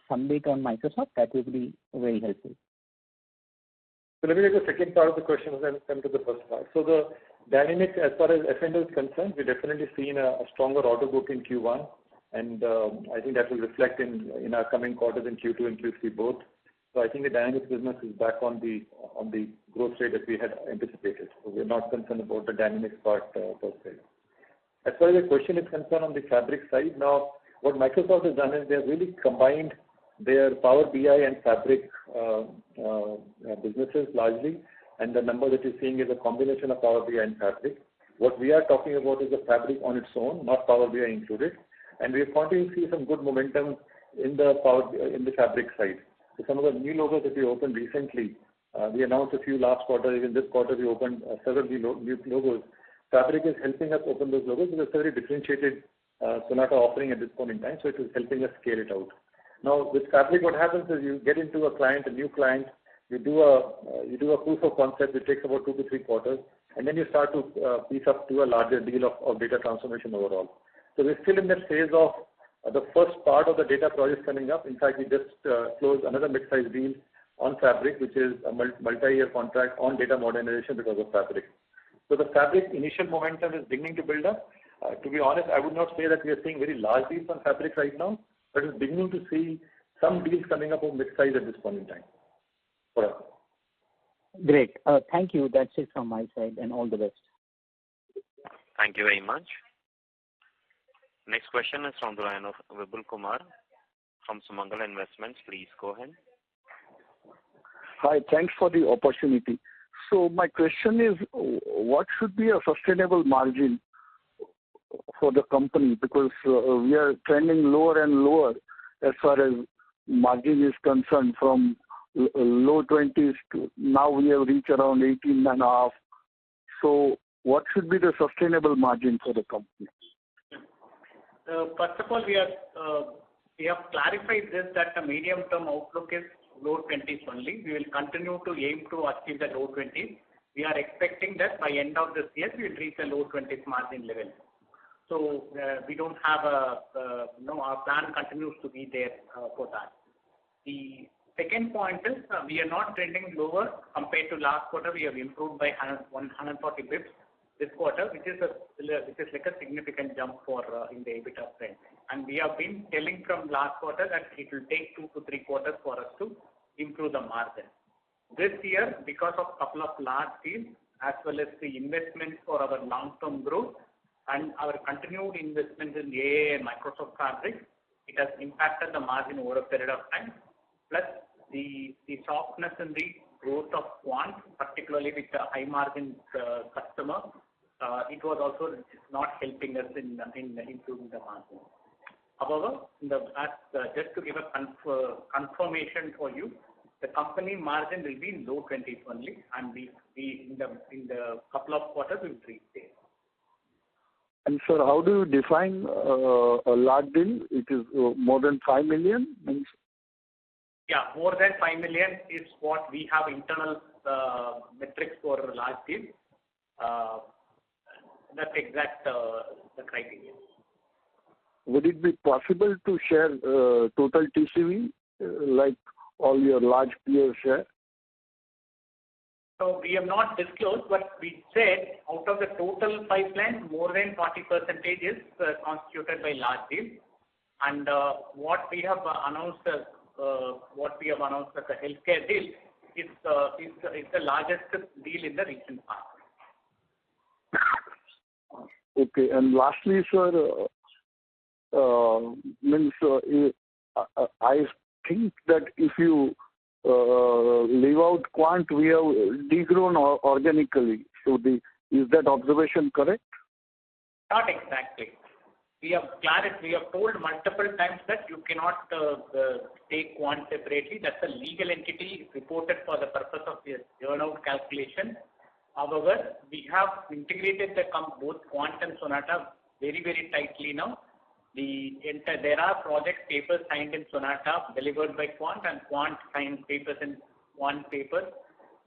some bit on Microsoft, that would be very helpful. So let me take the second part of the question and then come to the first part. So the Dynamics, as far as F&O is concerned, we're definitely seeing a stronger order book in Q1. and I think that will reflect in our coming quarters in Q2 and Q3 both. So I think the Dynamics business is back on the growth rate that we had anticipated. So we're not concerned about the Dynamics part per se. As far as the question is concerned on the Fabric side, now what Microsoft has done is they have really combined their Power BI and Fabric businesses largely, and the number that you're seeing is a combination of Power BI and Fabric. What we are talking about is the Fabric on its own, not Power BI included, and we are continuing to see some good momentum in the Fabric side. So some of the new logos that we opened recently, we announced a few last quarter. Even this quarter, we opened several new logos. Fabric is helping us open those logos because it's a very differentiated Sonata offering at this point in time, so it is helping us scale it out. Now, with Fabric, what happens is you get into a new client, you do a proof of concept, which takes about 2 to 3 quarters, and then you start to piece up to a larger deal of data transformation overall. So we're still in that phase of the first part of the data project coming up. In fact, we just closed another mid-sized deal on Fabric, which is a multi-year contract on data modernization because of Fabric. So the Fabric initial momentum is beginning to build up. To be honest, I would not say that we are seeing very large deals on Fabric right now, but it's beginning to see some deals coming up of mid-size at this point in time. For us. Great. Thank you. That's it from my side, and all the best. Thank you very much. Next question is from the line of Vipul Kumar from Sumangal Investments. Please go ahead. Hi, thanks for the opportunity. So my question is, what should be a sustainable margin for the company? Because we are trending lower and lower as far as margin is concerned, from low 20s to now we have reached around 18.5. So what should be the sustainable margin for the company? First of all, we have clarified this, that the medium-term outlook is low 20s only. We will continue to aim to achieve the low 20s. We are expecting that by end of this year, we will reach the low 20s margin level. So we don't have our plan continues to be there for that. The second point is we are not trending lower compared to last quarter. We have improved by 140 bps this quarter, which is like a significant jump for in the EBITDA trend. And we have been telling from last quarter that it will take 2 to 3 quarters for us to improve the margin. This year, because of a couple of large deals, as well as the investments for our long-term growth and our continued investment in AI and Microsoft Fabric, it has impacted the margin over a period of time. Plus, the softness in the growth of Quant, particularly with the high margin customer, it was also not helping us in improving the margin. However, just to give a confirmation for you, the company margin will be in low 20s only, and we in the couple of quarters will reach there. And sir, how do you define a large deal? It is more than 5 million? Means? Yeah, more than 5 million is what we have internal metrics for large deal. That's exact the criteria. Would it be possible to share total TCV like all your large peers share? So we have not disclosed, but we said out of the total pipeline, more than 40% is constituted by large deals. And what we have announced as a healthcare deal is the largest deal in the recent past. Okay, and lastly, sir, I think that if you leave out Quant, we have degrown organically. So is that observation correct? Not exactly. We have told multiple times that you cannot take Quant separately. That's a legal entity reported for the purpose of the earn-out calculation. However, we have integrated both Quant and Sonata very, very tightly now. There are project papers signed in Sonata delivered by Quant, and Quant signed papers in Quant papers,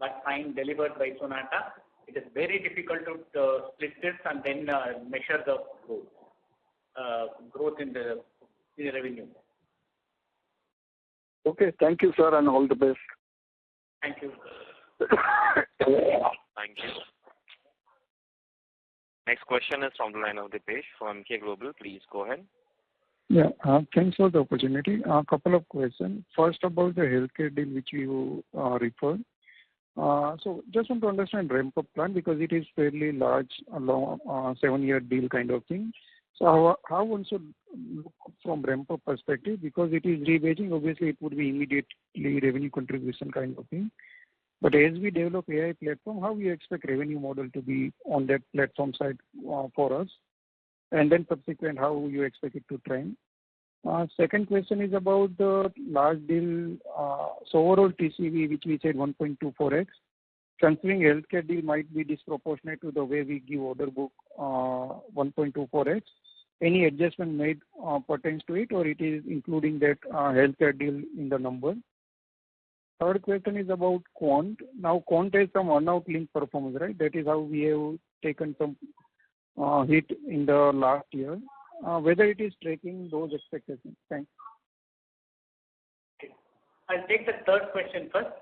but signed delivered by Sonata. It is very difficult to split this and then measure the growth in the revenue. Okay, thank you, sir, and all the best. Thank you. Thank you. Next question is from the line of Dipesh from MK Global. Please go ahead. Yeah, thanks for the opportunity. A couple of questions. First, about the healthcare deal which you referred. So just want to understand ramp-up plan because it is fairly large, a long 7-year deal kind of thing. So how one should look from ramp-up perspective, because it is rebadging, obviously it would be immediately revenue contribution kind of thing. But as we develop AI platform, how we expect revenue model to be on that platform side for us? And then subsequent, how you expect it to trend? Second question is about the large deal. So overall TCV, which we said 1.24x, considering healthcare deal might be disproportionate to the way we give order book 1.24x. Any adjustment made pertains to it, or it is including that healthcare deal in the number? Third question is about Quant. Now Quant has some earn-out link performance, right? That is how we have taken some hit in the last year. Whether it is tracking those expectations. Thanks. I'll take the third question first.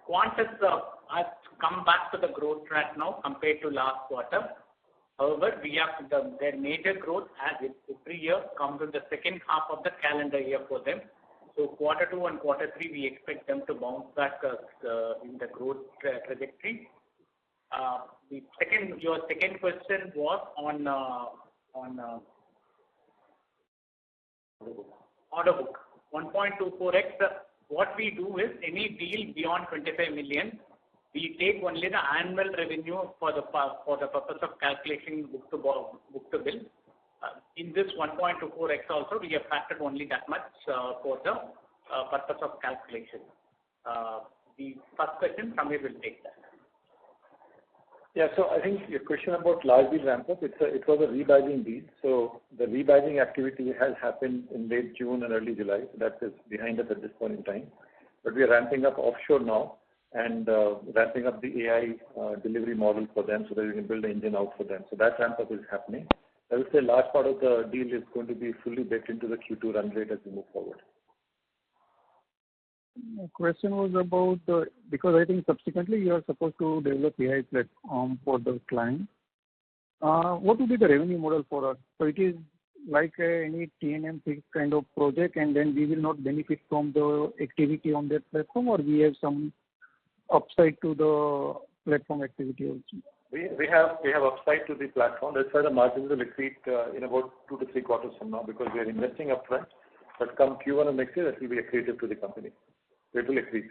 Quant has come back to the growth track now compared to last quarter. However, we have their major growth as every year comes in the second half of the calendar year for them. So quarter 2 and quarter 3, we expect them to bounce back in the growth trajectory. Your second question was on order book. 1.24x. What we do is any deal beyond 25 million, we take only the annual revenue for the purpose of calculating book to bill. In this 1.24x also, we have factored only that much for the purpose of calculation. The first question, Samir will take that. Yeah, so I think your question about large deal ramp up, it was a rebadging deal. So the rebadging activity has happened in late June and early July. So that is behind us at this point in time. But we are ramping up offshore now and ramping up the AI delivery model for them so that we can build the engine out for them. So that ramp up is happening. I would say a large part of the deal is going to be fully baked into the Q2 run rate as we move forward. My question was about because I think subsequently you are supposed to develop AI platform for the client. What would be the revenue model for us? So it is like any T&M kind of project, and then we will not benefit from the activity on that platform, or we have some upside to the platform activity also? We have upside to the platform. That's why the margins will accrete in about 2 to 3 quarters from now, because we are investing upfront. But come Q1 of next year, that will be accretive to the company. It will accrete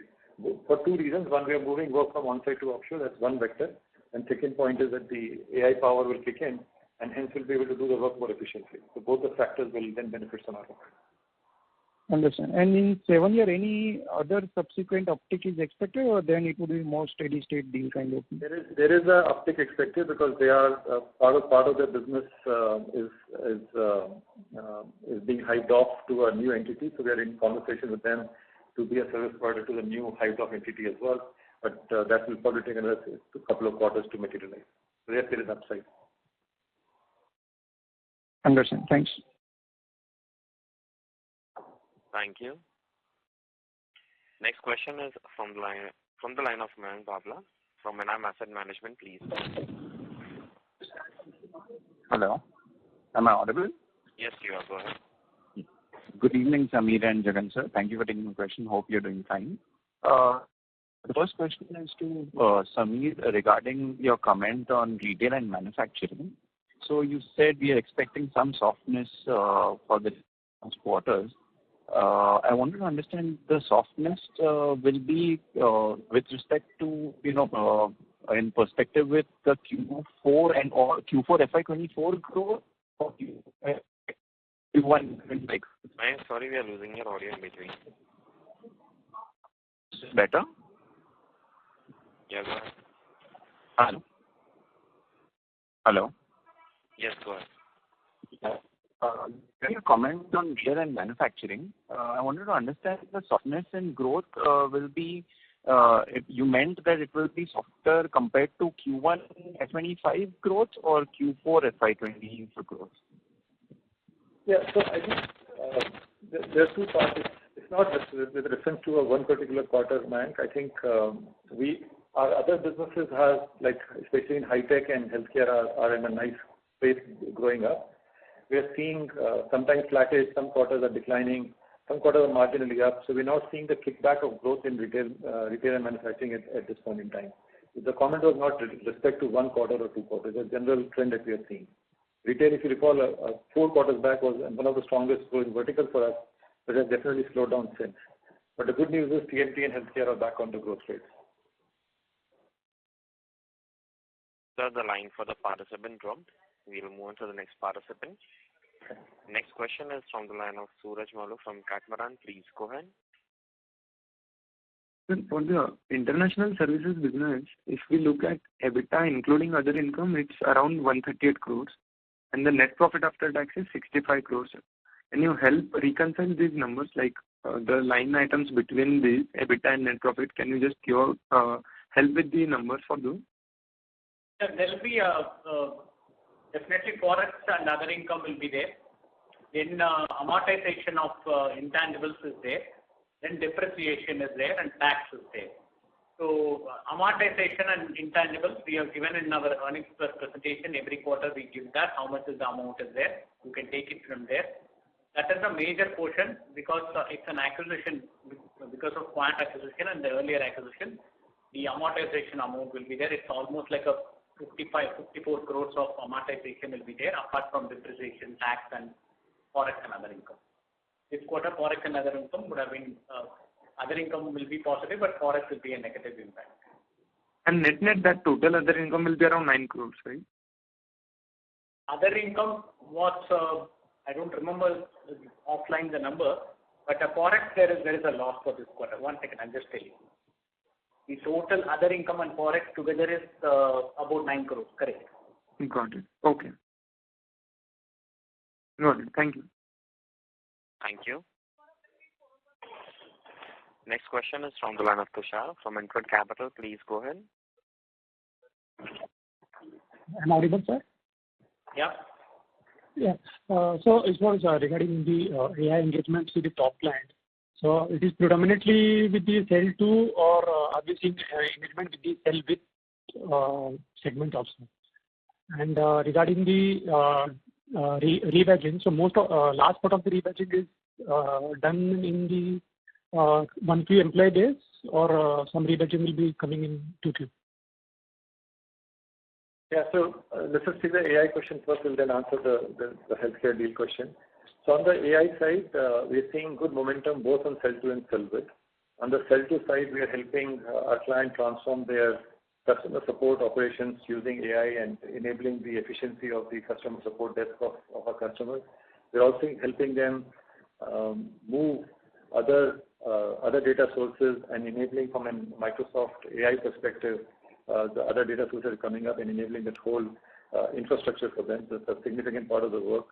for 2 reasons. One, we are moving work from on-site to offshore. That's one vector. And second point is that the AI power will kick in, and hence we'll be able to do the work more efficiently. So both the factors will then benefit Sonata. Understand. And in 7 year, any other subsequent uptick is expected, or then it would be more steady state deal kind of thing? There is a uptick expected because they are part of their business is being hived off to a new entity. So we are in conversation with them to be a service provider to the new hived off entity as well. But that will probably take another couple of quarters to materialize. So yes, there is upside. Understand. Thanks. Thank you. Next question is from the line of Mayank Babla from Enam Asset Management. Please. Hello. Am I audible? Yes, you are. Go ahead. Good evening, Samir and Jagan sir. Thank you for taking my question. Hope you're doing fine. The first question is to Samir regarding your comment on retail and manufacturing. So you said we are expecting some softness for the next quarters. I wanted to understand the softness will be with respect to, in perspective with the Q4 and or Q4 FY24 growth or Q1. I'm sorry, we are losing your audio in between. Is this better? Yeah, go ahead. Hello? Hello? Yes, go ahead. Can you comment on retail and manufacturing? I wanted to understand the softness in growth will be, you meant that it will be softer compared to Q1 FY25 growth or Q4 FY24 growth? Yeah, so I think there are 2 parts. It's not just with reference to one particular quarter, Mayank. I think our other businesses have, like especially in high tech and healthcare, are in a nice space growing up. we are seeing sometimes flattish, some quarters are declining, some quarters are marginally up. So we're not seeing the kickback of growth in retail and manufacturing at this point in time. The comment was not with respect to 1 quarter or 2 quarters, a general trend that we are seeing. Retail, if you recall, 4 quarters back was one of the strongest growing verticals for us, but has definitely slowed down since. But the good news is TMT and healthcare are back on the growth rates. Sir, the line for the participant dropped. We'll move on to the next participant. Next question is from the line of Suraj Malu from Catamaran. Please go ahead. For the international services business, if we look at EBITDA including other income, it's around 138 crores, and the net profit after tax is 65 crores. Can you help reconcile these numbers, like the line items between these EBITDA and net profit? Can you just give help with the numbers for those? There will be definitely forex and other income will be there. Then amortization of intangibles is there. Then depreciation is there and tax is there. So amortization and intangibles we have given in our earnings presentation. Every quarter we give that how much is the amount is there. You can take it from there. That is a major portion because it's an acquisition because of Quant acquisition and the earlier acquisition. The amortization amount will be there. It's almost like a 54 crores of amortization will be there apart from depreciation, tax and forex and other income. This quarter forex and other income would have been, other income will be positive but forex will be a negative impact. And net that total other income will be around 9 crores, right? Other income was, I don't remember offline the number, but a forex there is a loss for this quarter. 1 second, I'll just tell you. The total other income and forex together is about 9 crores, correct? Got it. Okay. Got it. Thank you. Thank you. Next question is from the line of Tushar from Incred Capital. Please go ahead. Am I audible, sir? Yeah. Yeah. So it was regarding the AI engagements with the top client. So it is predominantly with the sell to, or are we seeing engagement with the sell with segment also? And regarding the rebadging, so most of last part of the rebadging is done in the 1Q employee days, or some rebadging will be coming in 2Q? Yeah, so let's just see the AI question first, we'll then answer the healthcare deal question. So on the AI side, we're seeing good momentum both on sell to and sell with. On the sell to side, we are helping our client transform their customer support operations using AI and enabling the efficiency of the customer support desk of our customers. We're also helping them move other data sources and enabling from a Microsoft AI perspective the other data sources coming up and enabling that whole infrastructure for them. So it's a significant part of the work.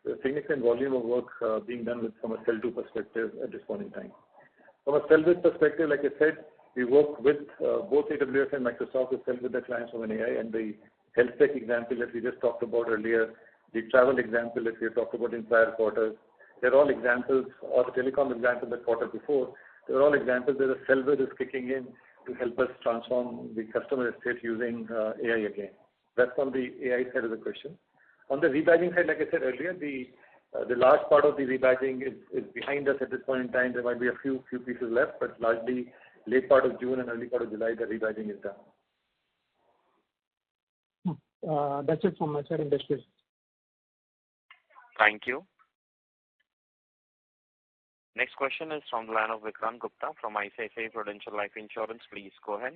There's a significant volume of work being done from a sell to perspective at this point in time. From a sell with perspective, like I said, we work with both AWS and Microsoft to sell with the clients from an AI, and the health tech example that we just talked about earlier, the travel example that we have talked about in prior quarters, they're all examples, or the telecom example the quarter before, they're all examples where the sell with is kicking in to help us transform the customer estate using AI again. That's on the AI side of the question. On the rebadging side, like I said earlier, the large part of the rebadging is behind us at this point in time. There might be a few pieces left, but largely late part of June and early part of July, the rebadging is done. That's it from my side, industry. Thank you. Next question is from the line of Vikrant Gupta from ICICI Prudential Life Insurance. Please go ahead.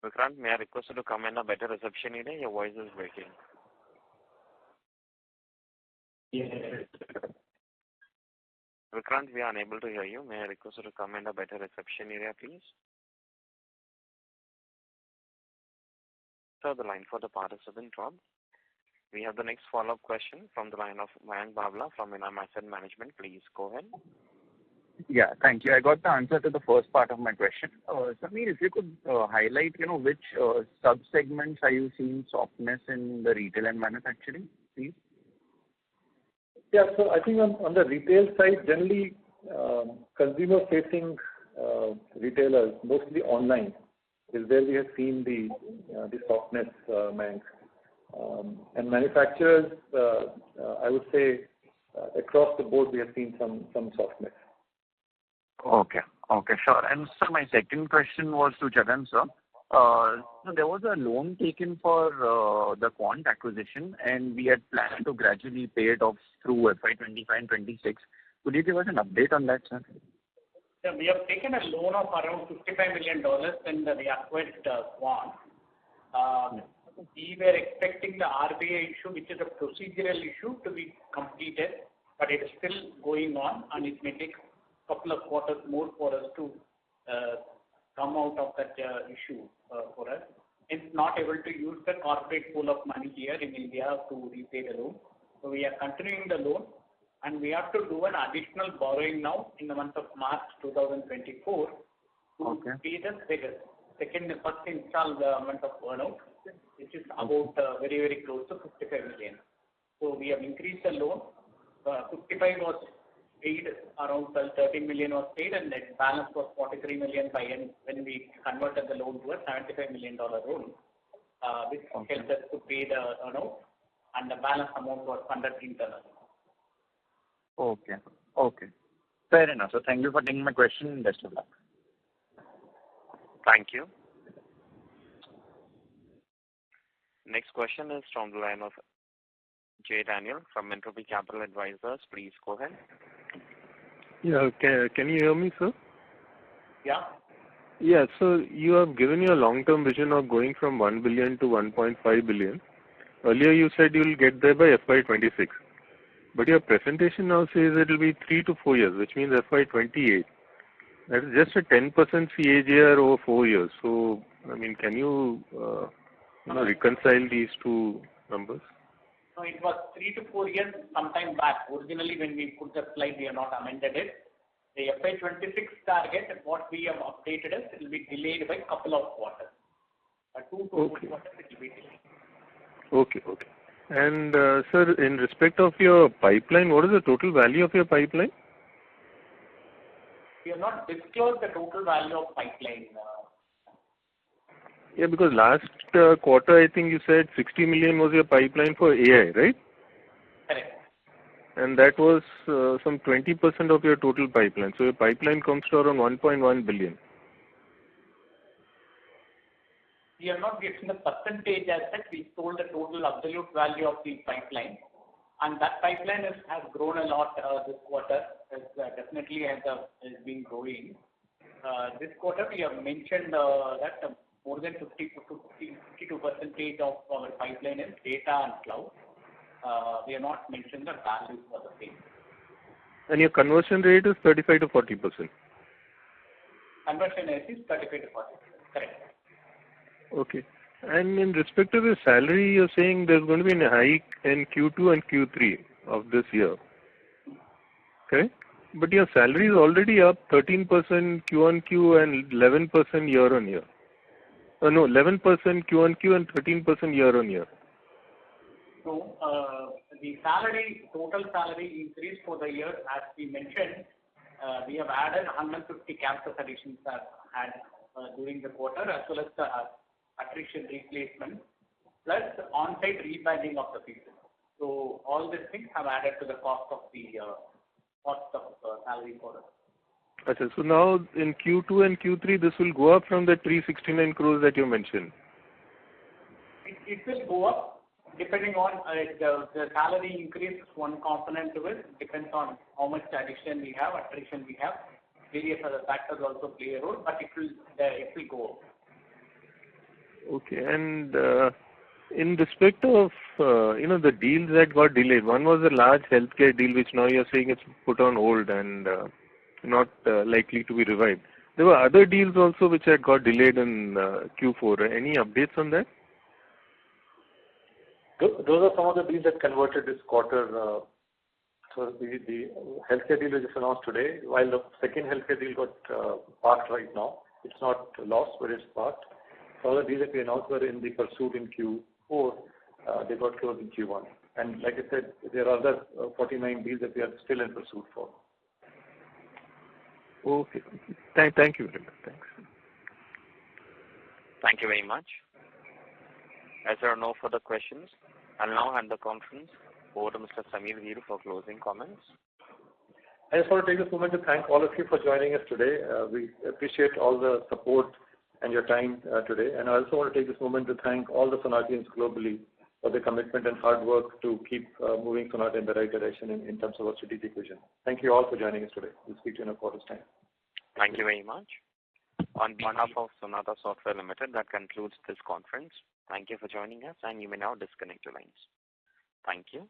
Vikrant, may I request you to come in a better reception area? Your voice is breaking. Yes. Vikrant, we are unable to hear you. May I request you to come in a better reception area, please? Sir, the line for the participant dropped. We have the next follow-up question from the line of Mayank Bhavla from Enam Asset Management. Please go ahead. Yeah, thank you. I got the answer to the first part of my question. Samir, if you could highlight, which sub-segments are you seeing softness in the retail and manufacturing, please? Yeah, so I think on the retail side, generally consumer-facing retailers, mostly online, is where we have seen the softness, Mayank. And manufacturers, I would say, across the board, we have seen some softness. Okay. Okay, sure. And so my second question was to Jagan, sir. So there was a loan taken for the Quant acquisition, and we had planned to gradually pay it off through FY25 and 26. Could you give us an update on that, sir? Yeah, we have taken a loan of around $55 million when we acquired Quant. We were expecting the RBI issue, which is a procedural issue, to be completed, but it is still going on, and it may take a couple of quarters more for us to come out of that issue for us. It's not able to use the corporate pool of money here in India to repay the loan. So we are continuing the loan, and we have to do an additional borrowing now in the month of March 2024 to pay the first installment of earnout, which is about very, very close to 55 million. So we have increased the loan. 55 was paid, around 13 million was paid, and the balance was 43 million by end when we converted the loan to a $75 million loan, which helped us to pay the earnout, and the balance amount was funded internally. Okay. Okay. Fair enough. So thank you for taking my question. Best of luck. Thank you. Next question is from the line of J. Daniel from Entropy Capital Advisors. Please go ahead. Yeah, can you hear me, sir? Yeah. Yeah, so you have given your long-term vision of going from 1 billion to 1.5 billion. Earlier you said you will get there by FY26. But your presentation now says it will be 3 to 4 years, which means FY28. That is just a 10% CAGR over 4 years. So, I mean, can you, reconcile these two numbers? No, it was 3 to 4 years sometime back. Originally, when we put the slide, we have not amended it. The FY26 target, what we have updated is, it will be delayed by a couple of quarters. 2 to 4 quarters, it will be delayed. Okay, okay. And, sir, in respect of your pipeline, what is the total value of your pipeline? We have not disclosed the total value of pipeline. Yeah, because last quarter, I think you said 60 million was your pipeline for AI, right? Correct. And that was some 20% of your total pipeline. So your pipeline comes to around 1.1 billion. We have not given the percentage as such. We told the total absolute value of the pipeline. And that pipeline has grown a lot this quarter. Definitely has been growing. This quarter, we have mentioned that more than 52% of our pipeline is data and cloud. We have not mentioned the value for the same. And your conversion rate is 35 to 40%? Conversion rate is 35 to 40%. Correct. Okay. And in respect to the salary, you're saying there's going to be a hike in Q2 and Q3 of this year. Okay? But your salary is already up 13% Q on Q and 11% year on year. No, 11% Q on Q and 13% year on year. So, the total salary increase for the year, as we mentioned, we have added 150 campus additions during the quarter, as well as the attrition replacement, plus on-site rebanding of the people. So all these things have added to the cost of salary for us. Okay, so now in Q2 and Q3, this will go up from the 369 crores that you mentioned. It will go up depending on the salary increase is one component to it. Depends on how much addition we have, attrition we have. Various other factors also play a role, but it will go up. Okay, and in respect of the deals that got delayed, one was a large healthcare deal which now you're saying it's put on hold and not likely to be revived. There were other deals also which had got delayed in Q4. Any updates on that? Those are some of the deals that converted this quarter. So the healthcare deal is just announced today, while the second healthcare deal got parked right now. It's not lost, but it's parked. All the deals that we announced were in the pursuit in Q4. They got closed in Q1. And like I said, there are other 49 deals that we are still in pursuit for. Okay. Thank you very much. Thanks. Thank you very much. As there are no further questions, I'll now hand the conference over to Mr. Samir Dhiru for closing comments. I just want to take this moment to thank all of you for joining us today. We appreciate all the support and your time today. And I also want to take this moment to thank all the Sonatians globally for their commitment and hard work to keep moving Sonata in the right direction in terms of our strategic vision. Thank you all for joining us today. We'll speak to you in a quarter's time. Thank you very much. On behalf of Sonata Software Limited, that concludes this conference. Thank you for joining us, and you may now disconnect your lines. Thank you.